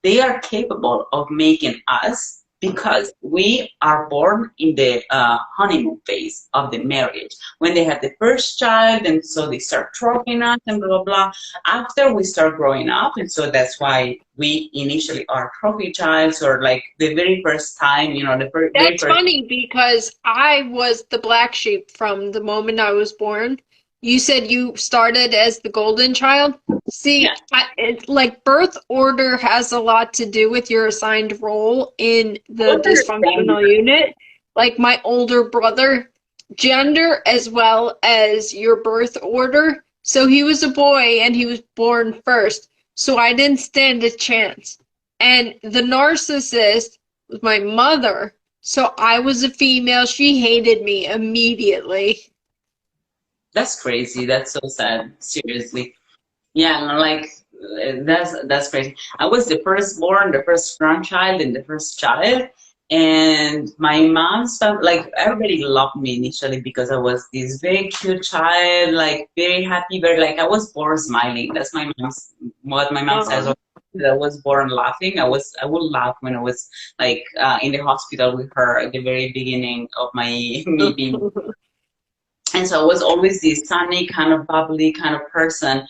They are capable of making us because we are born in the honeymoon phase of the marriage, when they have the first child, and so they start trophying us and blah, blah, blah. After we start growing up, and so that's why we initially are trophy childs, or like the very first time, you know, That's funny, because I was the black sheep from the moment I was born. You said you started as the golden child. See, yeah. It's like birth order has a lot to do with your assigned role in the dysfunctional unit. Like my older brother, gender as well as your birth order. So he was a boy and he was born first. So I didn't stand a chance. And the narcissist was my mother. So I was a female. She hated me immediately. That's crazy. That's so sad. Seriously. Yeah, no, like that's crazy. I was the firstborn, the first grandchild, and the first child. And my mom's family, like everybody loved me initially because I was this very cute child, like very happy, very like I was born smiling. That's my mom's what my mom says. Uh, I was born laughing. I would laugh when I was like in the hospital with her at the very beginning of my me being. And so I was always this sunny, kind of bubbly kind of person,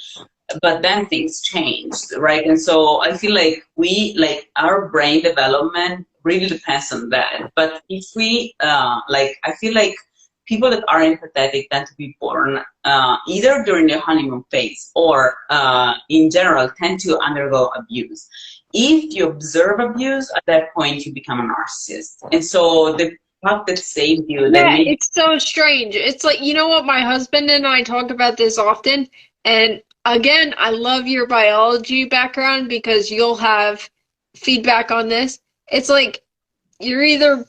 but then things changed, right? And so I feel like our brain development really depends on that. But if we I feel like people that are empathetic tend to be born either during the honeymoon phase or in general tend to undergo abuse. If you observe abuse, at that point you become a narcissist. And so the fact that saved you, that yeah, maybe. it's so strange. It's like, you know what? My husband and I talk about this often. And again, I love your biology background because you'll have feedback on this. It's like you're either,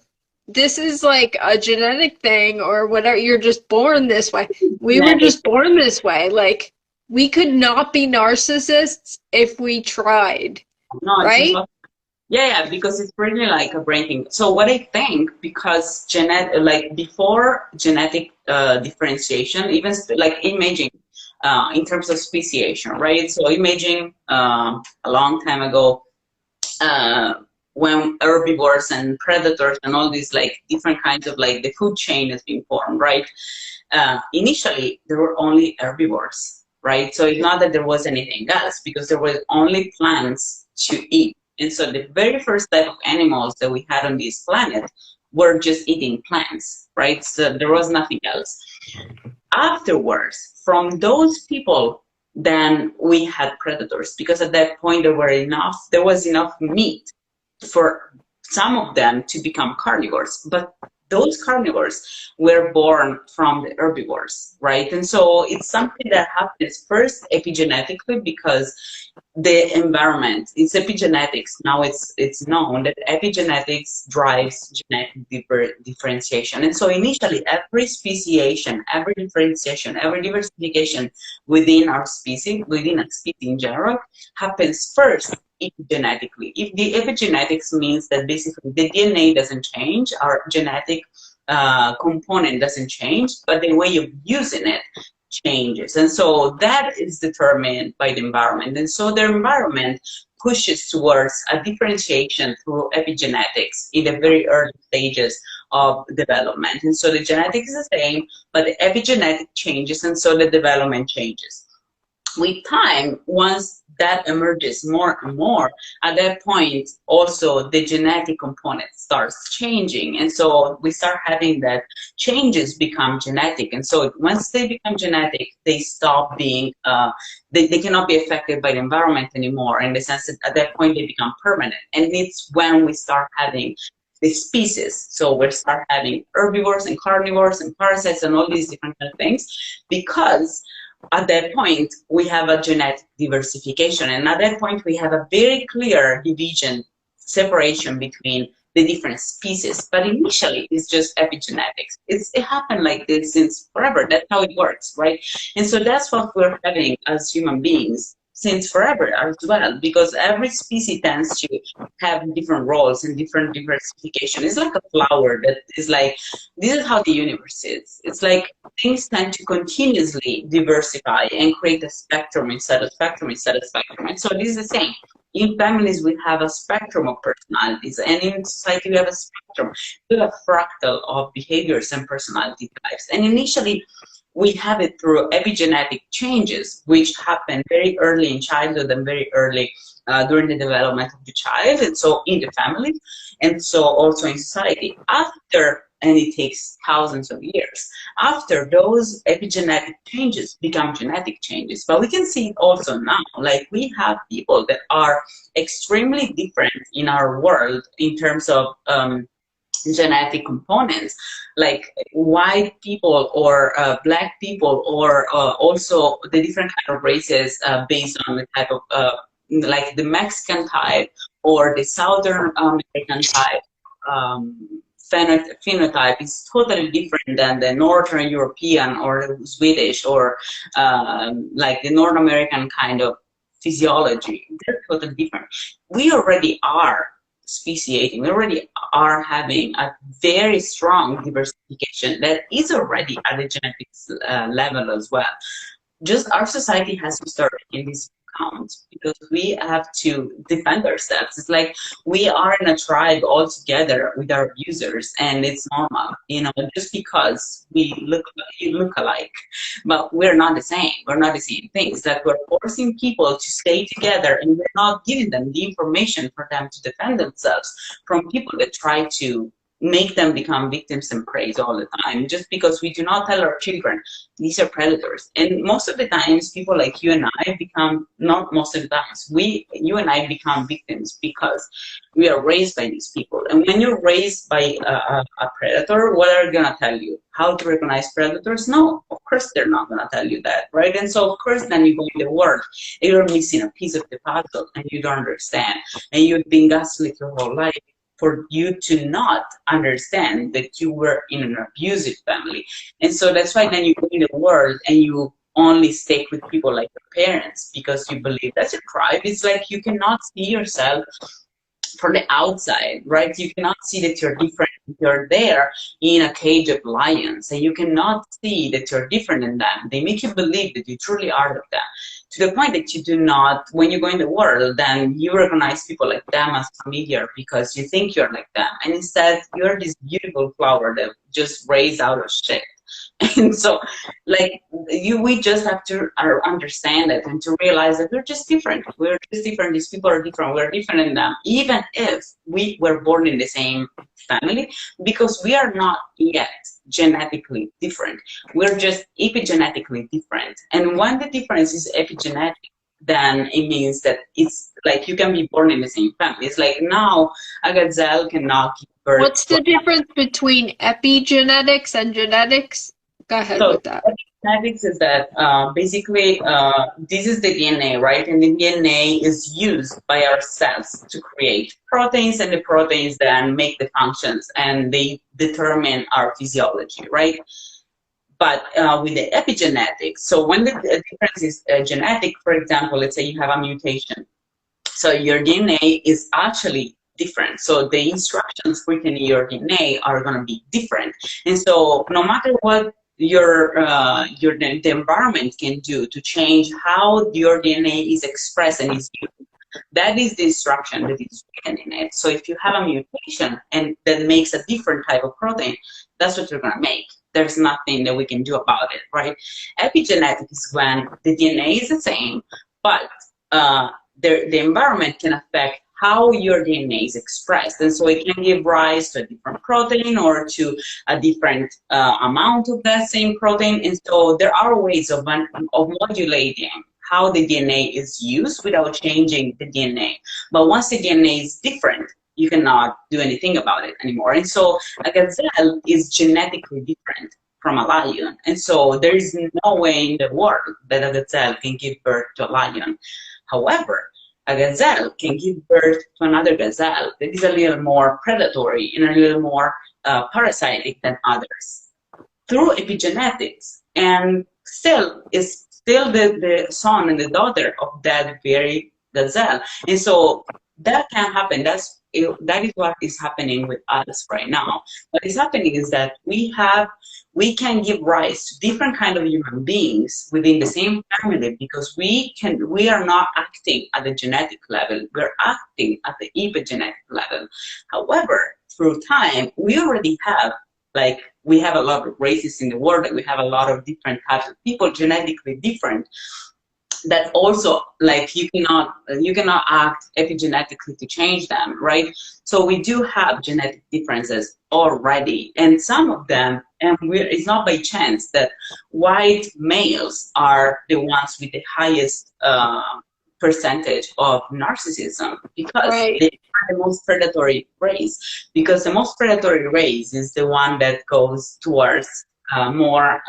this is like a genetic thing or whatever, you're just born this way. We were just born this way. Like, we could not be narcissists if we tried, No, it's right? impossible. Yeah, because it's really like a brain thing. So what I think, because before genetic differentiation, even like imaging, in terms of speciation, right? So imaging a long time ago, uh, when herbivores and predators and all these like different kinds of like the food chain has been formed, right? Initially, there were only herbivores, right? So it's not that there was anything else because there was only plants to eat. And so the very first type of animals that we had on this planet were just eating plants, right? So there was nothing else. Afterwards, from those people, then we had predators because at that point there was enough meat for some of them to become carnivores. But those carnivores were born from the herbivores, right? And so it's something that happens first epigenetically because the environment, it's epigenetics. Now it's known that epigenetics drives genetic differentiation. And so initially every speciation, every differentiation, every diversification within our species, within a species in general, happens first epigenetically. If the epigenetics means that basically the DNA doesn't change, our genetic component doesn't change, but the way of using it changes. And so that is determined by the environment. And so the environment pushes towards a differentiation through epigenetics in the very early stages of development. And so the genetics is the same, but the epigenetic changes, and so the development changes. With time, once that emerges more and more, at that point, also the genetic component starts changing. And so we start having that changes become genetic. And so once they become genetic, they stop being, they cannot be affected by the environment anymore, in the sense that at that point they become permanent. And it's when we start having the species. So we start having herbivores and carnivores and parasites and all these different kind of things, because at that point, we have a genetic diversification. And at that point, we have a very clear division, separation between the different species. But initially, it's just epigenetics. It happened like this since forever. That's how it works, right? And so that's what we're having as human beings since forever as well, because every species tends to have different roles and different diversification. It's like a flower that is like, this is how the universe is. It's like things tend to continuously diversify and create a spectrum instead of spectrum instead of spectrum. And so this is the same. In families, we have a spectrum of personalities, and in society, we have a spectrum. We have a fractal of behaviors and personality types. And initially, we have it through epigenetic changes, which happen very early in childhood and very early during the development of the child, and so in the family, and so also in society. After, and it takes thousands of years, after those epigenetic changes become genetic changes. But we can see it also now, like we have people that are extremely different in our world in terms of genetic components, like white people or black people, or also the different kind of races based on the type of like the Mexican type or the Southern American type phenotype is totally different than the Northern European or the Swedish or like the North American kind of physiology. They're totally different. We already are speciating. We already are having a very strong diversification that is already at the genetics level as well. Just our society has to start taking this account because we have to defend ourselves. It's like we are in a tribe all together with our users, and it's normal, you know, just because you look alike, but we're not the same. We're not the same things. That we're forcing people to stay together, and we're not giving them the information for them to defend themselves from people that try to make them become victims and prey all the time, just because we do not tell our children these are predators. And most of the times people like you and I become, not most of the times, you and I become victims because we are raised by these people. And when you're raised by a predator, what are they gonna tell you? How to recognize predators? No, of course they're not gonna tell you that, right? And so of course then you go in the world and you're missing a piece of the puzzle and you don't understand, and you've been gaslit your whole life for you to not understand that you were in an abusive family. And so that's why then you go in the world and you only stick with people like your parents because you believe that's a tribe. It's like you cannot see yourself from the outside, right? You cannot see that you're different. You're there in a cage of lions, and you cannot see that you're different than them. They make you believe that you truly are like them, to the point that you do not, when you go in the world, then you recognize people like them as familiar because you think you're like them. And instead, you're this beautiful flower that just raised out of shit. And so, like, we just have to understand it and to realize that we're just different. We're just different. These people are different. We're different than them, even if we were born in the same family, because we are not yet genetically different. We're just epigenetically different. And when the difference is epigenetic, then it means that it's like you can be born in the same family. It's like now a gazelle cannot give birth. What's the difference between epigenetics and genetics? Go ahead with that. Epigenetics is that basically this is the DNA, right? And the DNA is used by our cells to create proteins, and the proteins then make the functions and they determine our physiology, right? But with the epigenetics, so when the difference is genetic, for example, let's say you have a mutation. So your DNA is actually different. So the instructions written in your DNA are going to be different. And so no matter what the environment can do to change how your DNA is expressed and is used, that is the instruction that is written in it. So if you have a mutation and that makes a different type of protein, that's what you're going to make. There's nothing that we can do about it, right? Epigenetics is when the DNA is the same, but the environment can affect how your DNA is expressed. And so it can give rise to a different protein or to a different amount of that same protein. And so there are ways of modulating how the DNA is used without changing the DNA. But once the DNA is different, you cannot do anything about it anymore. And so a gazelle is genetically different from a lion. And so there is no way in the world that a gazelle can give birth to a lion. However, a gazelle can give birth to another gazelle that is a little more predatory and a little more parasitic than others through epigenetics, and still is still the son and the daughter of that very gazelle. And so that can happen. That is what is happening with us right now. What is happening is that we can give rise to different kind of human beings within the same family because we are not acting at the genetic level. We're acting at the epigenetic level. However, through time, we already have, like, we have a lot of races in the world, and we have a lot of different types of people, genetically different, that also, like, you cannot act epigenetically to change them, right? So we do have genetic differences already, and some of them, and it's not by chance that white males are the ones with the highest percentage of narcissism, because they are the most predatory race. Because the most predatory race is the one that goes towards more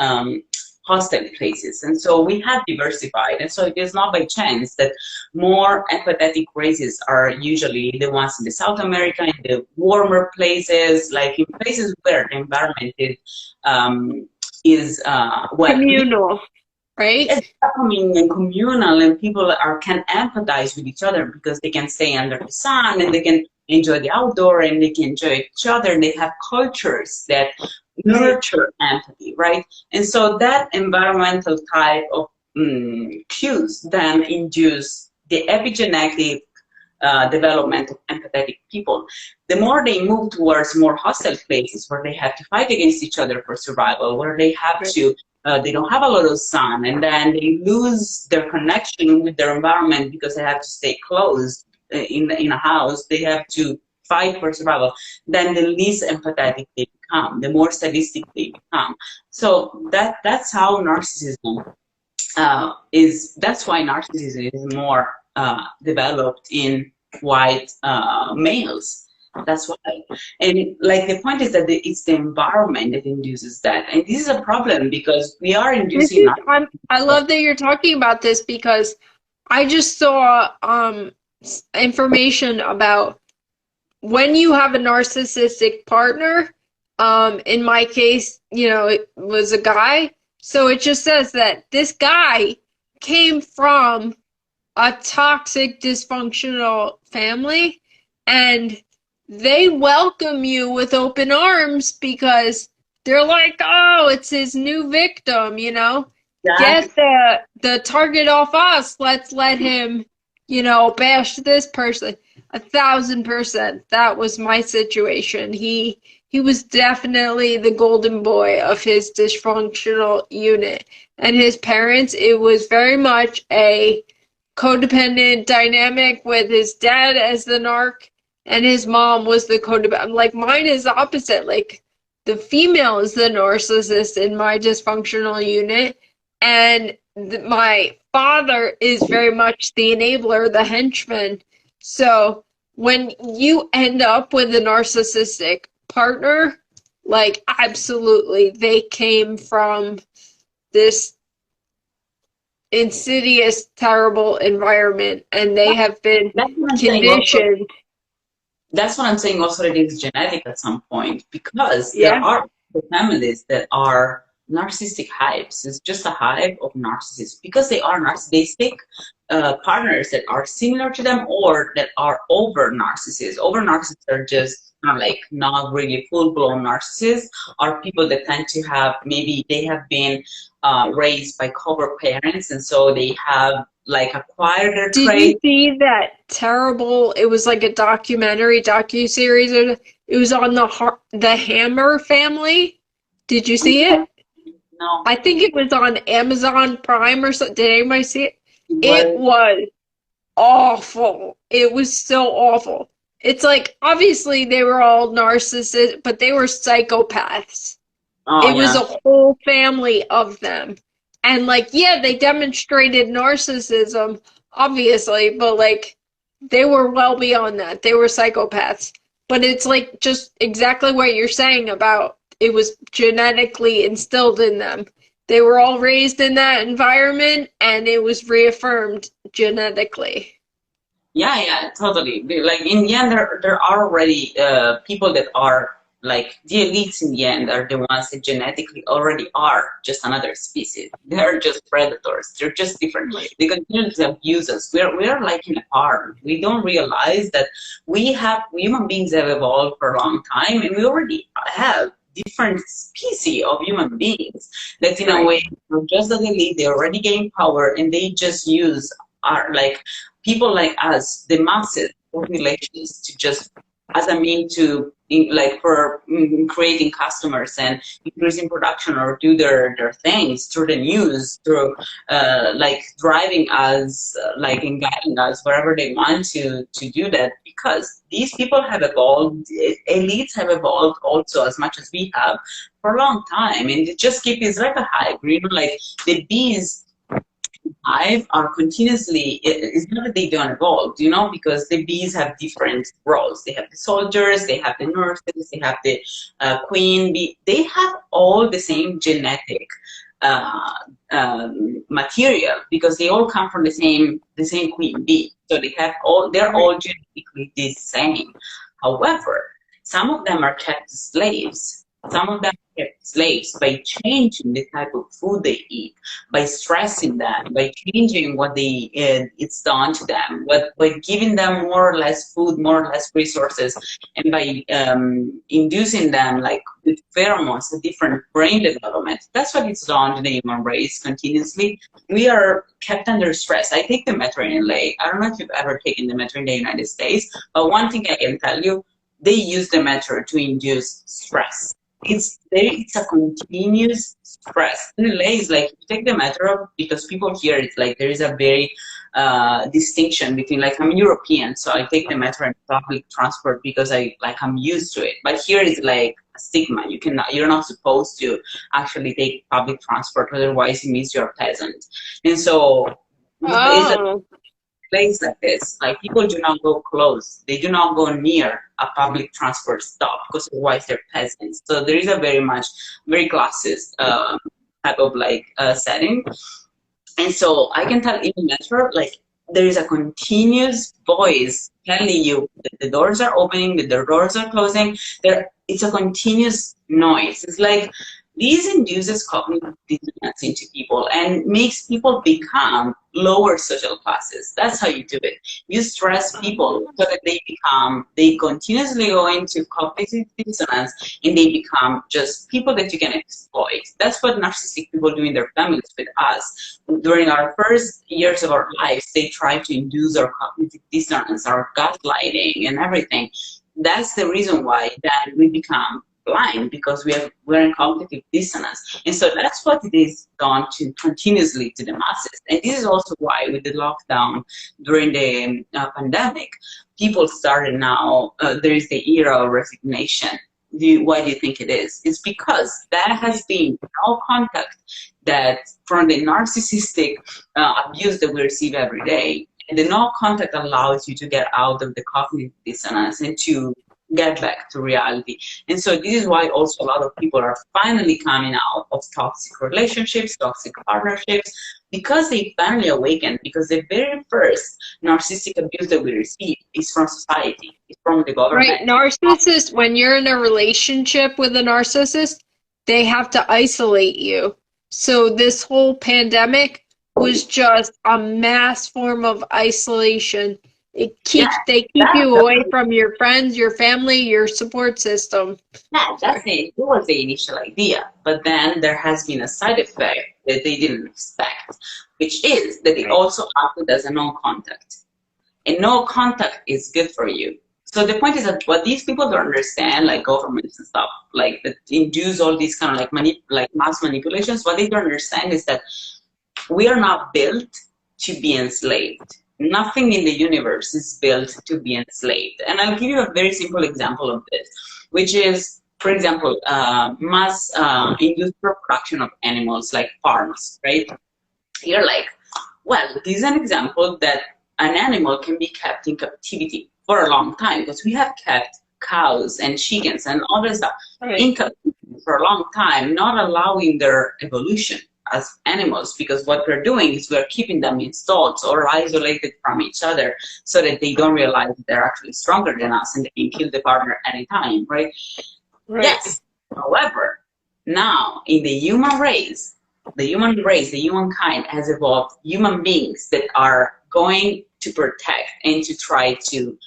hostile places. And so we have diversified. And so it is not by chance that more empathetic races are usually the ones in the South America, in the warmer places, like in places where the environment is well, Communal, right? it's welcoming and communal, and people can empathize with each other because they can stay under the sun and they can enjoy the outdoor and they can enjoy each other, and they have cultures that nurture empathy, right? And so that environmental type of cues then induce the epigenetic development of empathetic people. The more they move towards more hostile places where they have to fight against each other for survival, where they have to, they don't have a lot of sun, and then they lose their connection with their environment because they have to stay closed in a house, they have to fight for survival, then the least empathetic they become, the more sadistic they become. So that's how narcissism that's why narcissism is more developed in white males. That's why. And like the point is that it's the environment that induces that. And this is a problem because we are inducing. I love that you're talking about this because I just saw information about when you have a narcissistic partner. In my case, it was a guy. So it just says that this guy came from a toxic, dysfunctional family, and they welcome you with open arms because they're like, oh, it's his new victim, Get the target off us. Let's let him, bash this person. 1,000%. That was my situation. He was definitely the golden boy of his dysfunctional unit. And his parents, it was very much a codependent dynamic with his dad as the narc and his mom was the codependent. Like, mine is the opposite. Like, the female is the narcissist in my dysfunctional unit, and my father is very much the enabler, the henchman. So when you end up with a narcissistic partner, like, absolutely, they came from this insidious, terrible environment, and they have been conditioned. That's what I'm saying also, that it's genetic at some point, because there are families that are narcissistic hives. It's just a hive of narcissists because they are narcissistic partners that are similar to them or that are over narcissists. Over narcissists are just like not really full-blown narcissists, are people that tend to have, maybe they have been raised by covert parents, and so they have like acquired their traits. Did you see that terrible, it was like a docu-series, it was on the Hammer family? Did you see it? No. I think it was on Amazon Prime or something. Did anybody see it? It was awful. It was so awful. It's like, obviously they were all narcissists, but they were psychopaths. It was a whole family of them. And like, they demonstrated narcissism, obviously, but like, they were well beyond that. They were psychopaths. But it's like just exactly what you're saying about it was genetically instilled in them. They were all raised in that environment, and it was reaffirmed genetically. Yeah, totally. Like, in the end, there are already people that are like the elites. In the end, are the ones that genetically already are just another species. They're just predators. They're just different. They continue to abuse us. We're like in a farm. We don't realize that human beings have evolved for a long time, and we already have different species of human beings that in a way are just as elite. They already gain power, and they just use like people like us, the masses, populations, to just as a mean to for creating customers and increasing production, or do their things through the news, through like driving us, like, and guiding us wherever they want to do that, because these people have evolved, elites have evolved also as much as we have for a long time, and it just it's like a hive, like the bees hive are continuously, it's not that they don't evolve, because the bees have different roles. They have the soldiers, they have the nurses, they have the queen bee. They have all the same genetic material, because they all come from the same queen bee. So they're all genetically the same. However, some of them are kept as slaves. Some of them are kept slaves by changing the type of food they eat, by stressing them, by changing what it's done to them, by giving them more or less food, more or less resources, and by inducing them like with pheromones, a different brain development. That's what it's done to the human race continuously. We are kept under stress. I take the metro in LA. I don't know if you've ever taken the metro in the United States, but one thing I can tell you, they use the metro to induce stress. It's a continuous stress. In LA, it's like you take the metro, because people here, it's like there is a very distinction between, like, I'm European, so I take the metro and public transport because I'm used to it. But here is like a stigma. You're not supposed to actually take public transport, otherwise it means you're a peasant. And so it's a place like this, like, people do not go close. They do not go near a public transport stop, because otherwise they're peasants. So there is a very classist type of setting. And so I can tell in the metro, like, there is a continuous voice telling you that the doors are opening, that the doors are closing. It's a continuous noise. It's like, this induces cognitive dissonance into people and makes people become lower social classes. That's how you do it. You stress people so that they continuously go into cognitive dissonance, and they become just people that you can exploit. That's what narcissistic people do in their families with us. During our first years of our lives, they try to induce our cognitive dissonance, our gaslighting, and everything. That's the reason why then we become blind, because we're in cognitive dissonance. And so that's what it is done to continuously to the masses. And this is also why with the lockdown during the pandemic, people started now, there is the era of resignation. Why do you think it is? It's because there has been no contact that from the narcissistic abuse that we receive every day. And the no contact allows you to get out of the cognitive dissonance and to get back to reality. And so this is why also a lot of people are finally coming out of toxic relationships, toxic partnerships, because they finally awakened, because the very first narcissistic abuse that we receive is from society, it's from the government. Right, narcissists, when you're in a relationship with a narcissist, they have to isolate you. So this whole pandemic was just a mass form of isolation. They keep you away from your friends, your family, your support system. Yeah, it was the initial idea. But then there has been a side effect that they didn't expect, which is that it also acted as a no-contact. And no contact is good for you. So the point is that what these people don't understand, like governments and stuff, like that induce all these kind of like mass manipulations, what they don't understand is that we are not built to be enslaved. Nothing in the universe is built to be enslaved. And I'll give you a very simple example of this, which is, for example, mass induced reproduction of animals like farms, right? You're like, well, this is an example that an animal can be kept in captivity for a long time, because we have kept cows and chickens and other stuff in captivity for a long time, not allowing their evolution as animals, because what we're doing is we're keeping them in stalls or isolated from each other so that they don't realize that they're actually stronger than us and they can kill the partner anytime, right? Yes. However, now in the human race, the humankind has evolved human beings that are going to protect and to try to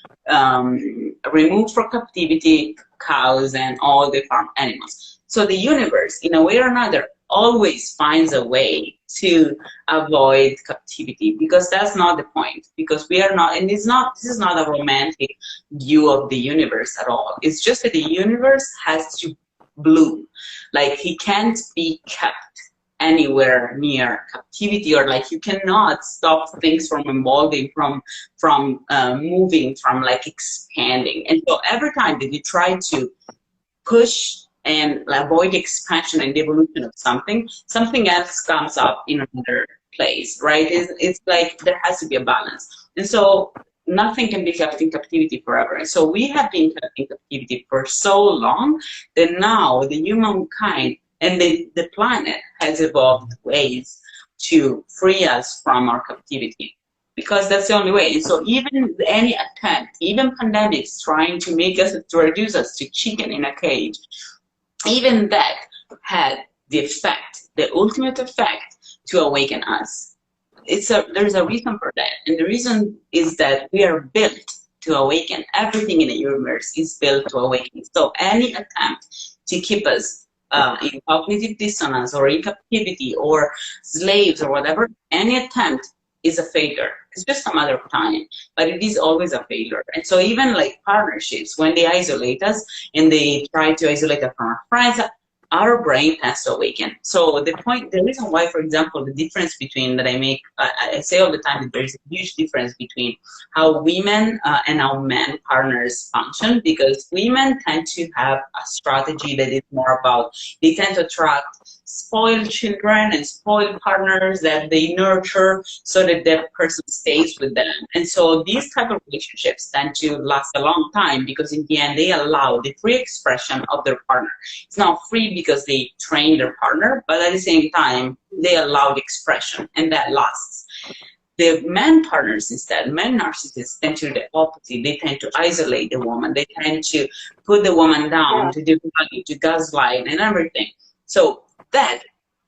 remove from captivity cows and all the farm animals. So the universe, in a way or another, always finds a way to avoid captivity, because that's not the point, because we are not, and this is not a romantic view of the universe at all. It's just that the universe has to bloom. Like, he can't be kept anywhere near captivity, or like you cannot stop things from evolving, from moving, from like expanding. And so every time that you try to push and avoid expansion and evolution of something else comes up in another place, right? It's like there has to be a balance. And so nothing can be kept in captivity forever. And so we have been kept in captivity for so long that now the humankind And the planet has evolved ways to free us from our captivity, because that's the only way. And so even any attempt, even pandemics trying to make us, to reduce us to chicken in a cage, even that had the effect, the ultimate effect, to awaken us. There's a reason for that. And the reason is that we are built to awaken. Everything in the universe is built to awaken. So any attempt to keep us in cognitive dissonance or in captivity or slaves or whatever, any attempt is a failure. It's just a matter of time, but it is always a failure. And so even like partnerships, when they isolate us and they try to isolate us from our friends, our brain tends to awaken. So the reason why, for example, the difference between that I make, I say all the time that there's a huge difference between how women and how men partners function, because women tend to have a strategy that is more about, they tend to attract spoiled children and spoiled partners that they nurture so that that person stays with them. And so these type of relationships tend to last a long time, because in the end they allow the free expression of their partner. It's not free because they train their partner, but at the same time they allow the expression, and that lasts. The men partners instead, men narcissists, tend to do the opposite. They tend to isolate the woman. They tend to put the woman down, to devalue, to gaslight and everything. So that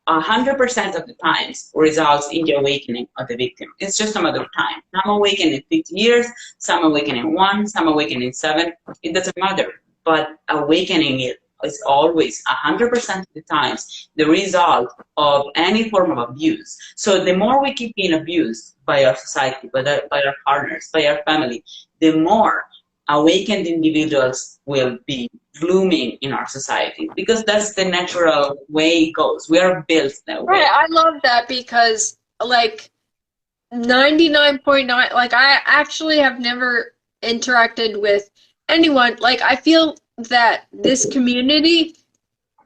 100% of the times results in the awakening of the victim. It's just a matter of time. Some awaken in 50 years, some awaken in 1, some awaken in 7. It doesn't matter. But awakening is always 100% of the times the result of any form of abuse. So the more we keep being abused by our society, by our partners, by our family, the more awakened individuals will be blooming in our society, because that's the natural way it goes. We are built that way. Right, I love that, because like 99.9, like I actually have never interacted with anyone. Like I feel that this community,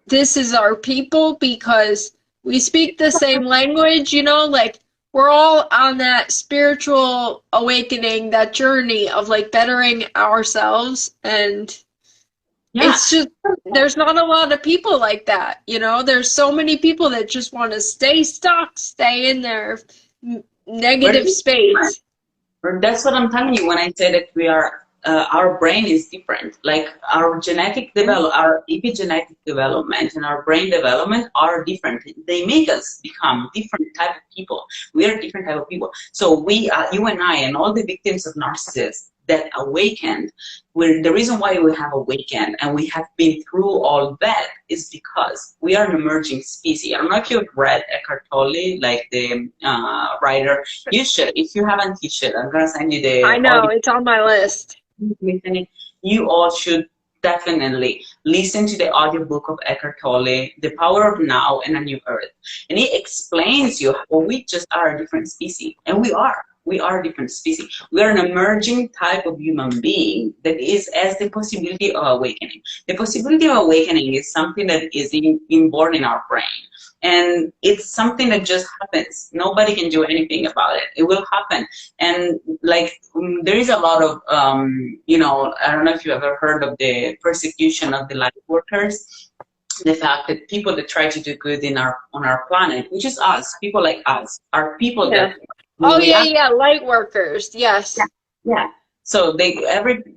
this is our people, because we speak the same language, you know, like we're all on that spiritual awakening, that journey of like bettering ourselves. And it's just, there's not a lot of people like that, you know. There's so many people that just want to stay stuck, stay in their negative space. That's what I'm telling you when I say that we are, our brain is different. Like our genetic development, our epigenetic development and our brain development are different. They make us become different type of people. We are different type of people. So we, you and I, and all the victims of narcissists that awakened, the reason why we have awakened and we have been through all that is because we are an emerging species. I don't know if you've read Eckhart Tolle, like the writer. You should. If you haven't, you should. I'm going to send you the... I know, it's on my list. Listening. You all should definitely listen to the audiobook of Eckhart Tolle, The Power of Now and a New Earth. And it explains you how we just are a different species. And we are. We are a different species. We are an emerging type of human being that has the possibility of awakening. The possibility of awakening is something that is inborn in our brain. And it's something that just happens. Nobody can do anything about it. It will happen. And like, there is a lot of, you know, I don't know if you ever heard of the persecution of the light workers. The fact that people that try to do good on our planet, which is us, people like us, are people that... Oh yeah, light workers, yes. Yeah. So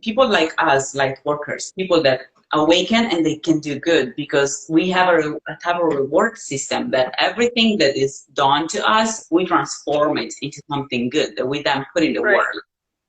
people like us, light workers, people that awaken and they can do good, because we have a type of reward system that everything that is done to us, we transform it into something good that we then put in the world.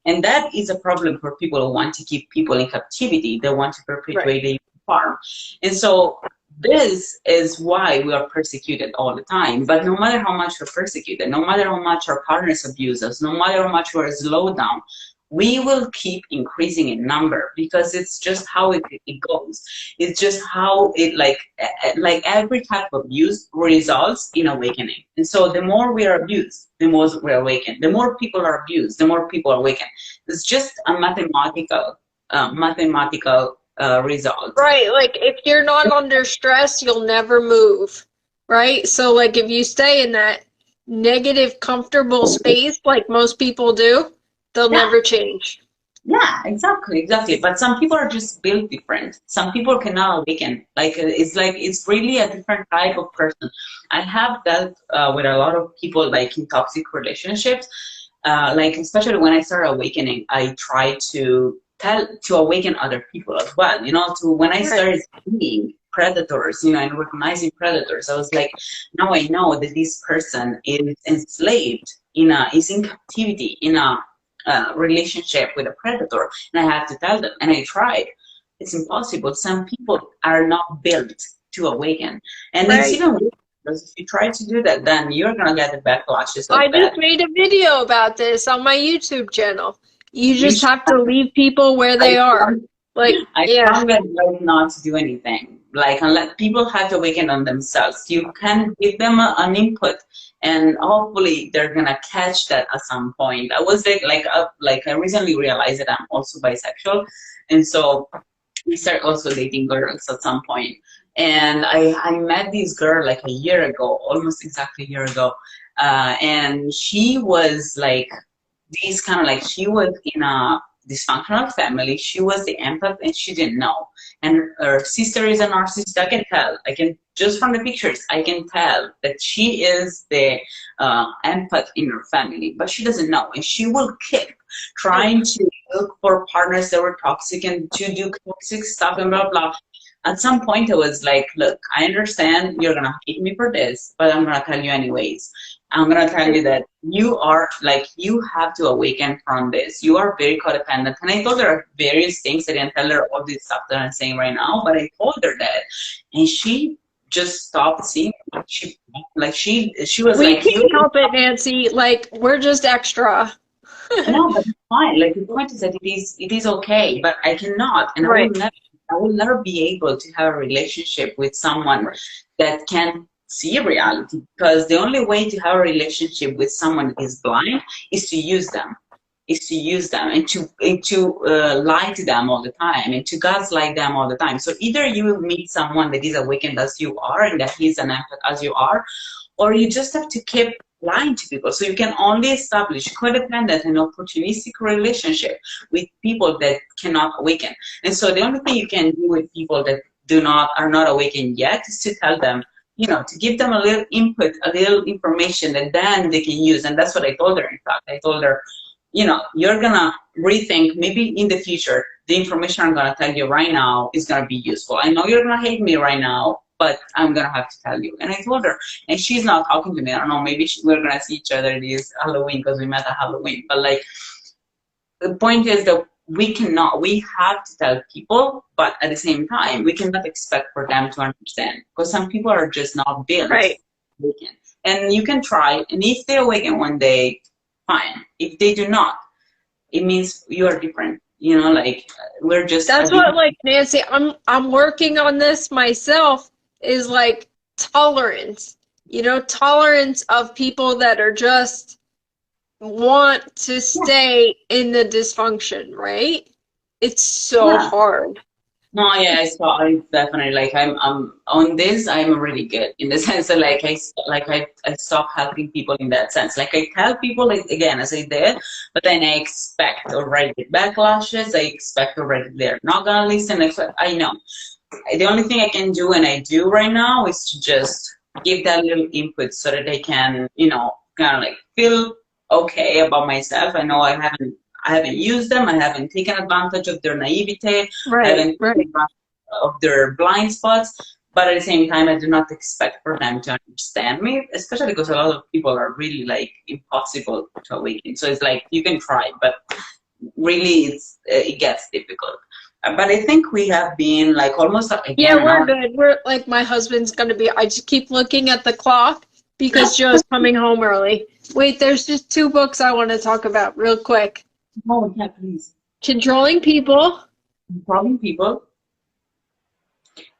And that is a problem for people who want to keep people in captivity. They want to perpetuate the farm. And so this is why we are persecuted all the time. But no matter how much we're persecuted, no matter how much our partners abuse us, no matter how much we're slowed down, we will keep increasing in number, because it's just how it goes. It's just how it, like every type of abuse results in awakening. And so the more we are abused, the more we awaken. The more people are abused, the more people awaken. It's just a mathematical result. Right, like if you're not under stress, you'll never move, right? So like if you stay in that negative, comfortable space like most people do, they'll never change. Yeah, exactly. But some people are just built different. Some people cannot awaken. Like it's really a different type of person. I have dealt with a lot of people like in toxic relationships. Like especially when I started awakening, I try to awaken other people as well. You know, to when I Right. started seeing predators, you know, and recognizing predators, I was like, now I know that this person is enslaved is in captivity in a relationship with a predator, and I have to tell them. And I tried. It's impossible. Some people are not built to awaken, and it's Right. even worse because if you try to do that, then you're gonna get the backlashes I like just that. made a video about this on my YouTube channel. You You just should, have to leave people where I, they are. Like, I yeah, strongly advise not to do anything. Like, unless people have to awaken on themselves, you can give them an input, and hopefully they're gonna catch that at some point. I was like I recently realized that I'm also bisexual, and so we started also dating girls at some point. And I met this girl like a year ago, almost exactly a year ago, and she was like these kind of like she was in a dysfunctional family. She was the empath and she didn't know. And her sister is a narcissist. I can tell. I can just from the pictures. I can tell that she is the empath in her family, but she doesn't know. And she will keep trying to look for partners that were toxic and to do toxic stuff and blah blah. At some point, I was like, look, I understand you're gonna hate me for this, but I'm gonna tell you anyways. I'm gonna tell you that you are like you have to awaken from this. You are very codependent. And I told her various things. I didn't tell her all this stuff that I'm saying right now, but I told her that. And she just stopped seeing me. She was we like, you can't help it, Nancy. Like, we're just extra. no, but it's fine. Like the point is that it is okay, but I cannot and Right. I will never be able to have a relationship with someone Right. that can see reality, because the only way to have a relationship with someone that is blind is to use them and to lie to them all the time and to gaslight them all the time. So either you will meet someone that is awakened as you are and that he's an empath as you are, or you just have to keep lying to people. So you can only establish codependent and opportunistic relationship with people that cannot awaken. And so the only thing you can do with people that are not awakened yet is to tell them, to give them a little input, a little information that then they can use. And that's what I told her. In fact, I told her, you're gonna rethink maybe in the future. The information I'm gonna tell you right now is gonna be useful. I know you're gonna hate me right now, but I'm gonna have to tell you. And I told her, and she's not talking to me. I don't know. Maybe we're gonna see each other this Halloween because we met at Halloween. But like, the point is that we have to tell people, but at the same time, we cannot expect for them to understand because some people are just not built Right. to awaken. And you can try, and if they awaken one day, fine. If they do not, it means you are different. Like we're just That's what, like, Nancy, I'm working on this myself, is like tolerance. Tolerance of people that are just want to stay in the dysfunction, right? It's so yeah. hard. No, yeah, I definitely like I'm on this. I'm really good in the sense that I stop helping people in that sense. Like I tell people like again as I did, but then I expect already the backlashes. I expect already they're not gonna listen. I know. The only thing I can do and I do right now is to just give that little input so that they can kind of like feel okay about myself. I know I haven't used them. I haven't taken advantage of their naivete. I Right, haven't taken right. advantage of their blind spots. But at the same time, I do not expect for them to understand me, especially because a lot of people are really like impossible to awaken. So it's like you can try, but really it gets difficult. But I think we have been like almost Yeah, again an we're hour. good. We're like, my husband's gonna be, I just keep looking at the clock because Joe's coming home early. Wait, there's just two books I want to talk about real quick. Oh, yeah, please. Controlling People. Problem people,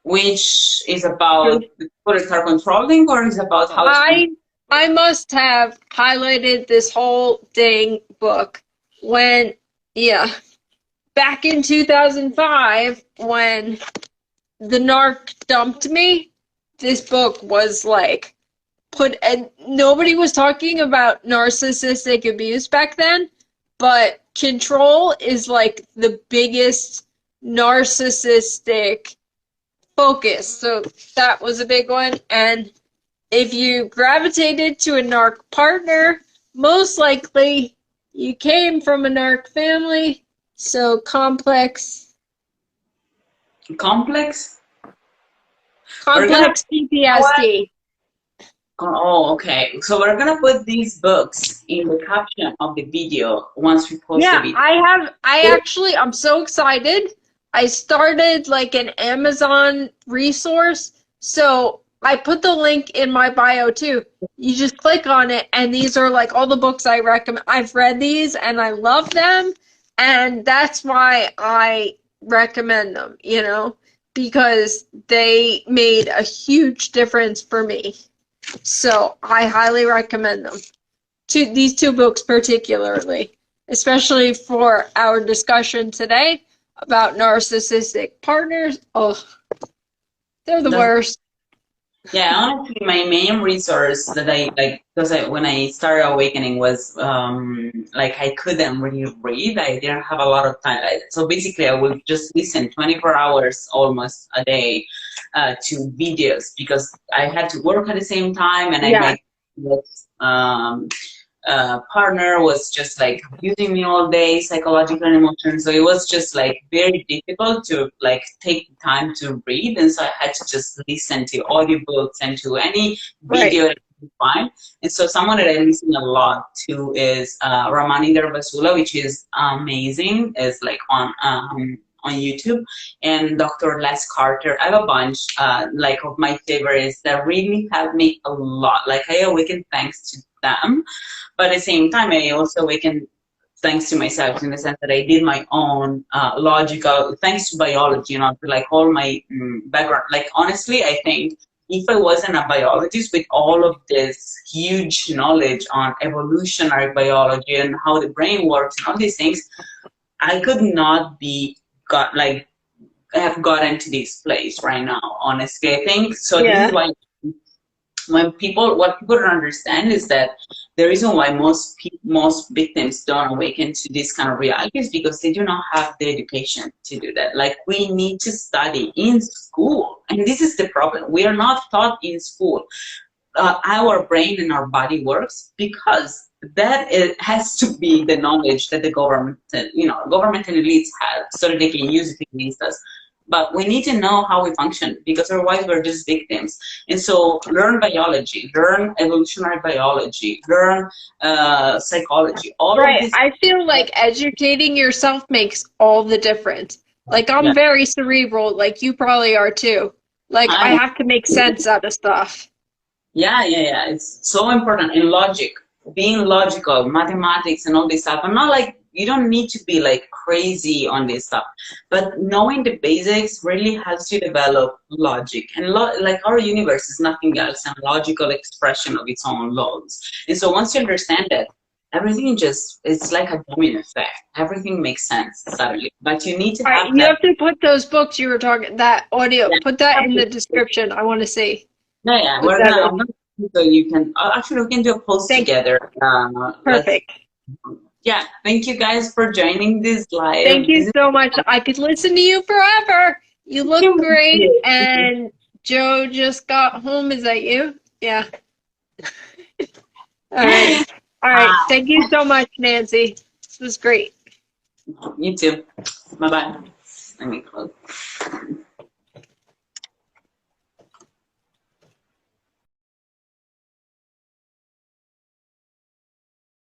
which is about the people that are controlling, or is about how to control. I must have highlighted this whole dang book when, yeah, back in 2005 when the narc dumped me. This book was like and nobody was talking about narcissistic abuse back then, but control is like the biggest narcissistic focus. So that was a big one. And if you gravitated to a narc partner, most likely you came from a narc family. So complex Complex? We're gonna, PTSD. oh, okay. So we're gonna put these books in the caption of the video once we post the Yeah, video. I'm so excited. I started like an Amazon resource. So I put the link in my bio too. You just click on it, and these are like all the books I recommend. I've read these and I love them. And that's why I recommend them, because they made a huge difference for me. So I highly recommend them. These two books particularly, especially for our discussion today about narcissistic partners. Oh, they're the worst. Yeah, honestly, my main resource that I like, because when I started awakening was like I couldn't really read. I didn't have a lot of time. So basically, I would just listen 24 hours almost a day to videos because I had to work at the same time, and Yeah. partner was just like abusing me all day, psychological and emotional. So it was just like very difficult to like take time to read, and so I had to just listen to audiobooks and to any video that I could find. And so someone that I listen a lot to is Ramani Basula, which is amazing. Is like on YouTube, and Dr. Les Carter. I have a bunch like of my favorites that really helped me a lot. Like I awakened thanks to them, but at the same time I also awakened thanks to myself, in the sense that I did my own logical, thanks to biology, to like all my background. Like honestly, I think if I wasn't a biologist with all of this huge knowledge on evolutionary biology and how the brain works and all these things, I could not have gotten to this place right now, honestly. I think so. Yeah. This is why what people don't understand is that the reason why most victims don't awaken to this kind of reality is because they do not have the education to do that. Like, we need to study in school, and this is the problem. We are not taught in school how our brain and our body works, because that has to be the knowledge that the government and elites have, so that they can use it against us. But we need to know how we function, because otherwise we're just victims. And so learn biology, learn evolutionary biology, learn psychology. All of this. I feel like educating yourself makes all the difference. Like, I'm very cerebral, like you probably are too. Like, I have to make sense out of stuff. Yeah. It's so important. And logic, being logical, mathematics and all this stuff. I'm not like, you don't need to be like crazy on this stuff, but knowing the basics really helps you develop logic. And like, our universe is nothing else than a logical expression of its own laws. And so once you understand that, everything it's like a domino effect. Everything makes sense suddenly. But you need to have you have to put those books you were talking, that audio, put that in the description. I want to see. Yeah. We're gonna, so you can actually, we can do a post together. Perfect. Yeah, thank you guys for joining this live. Thank you so much. I could listen to you forever. You look great. And Joe just got home. Is that you? Yeah. All right. Thank you so much, Nancy. This was great. You too. Bye-bye. Let me close.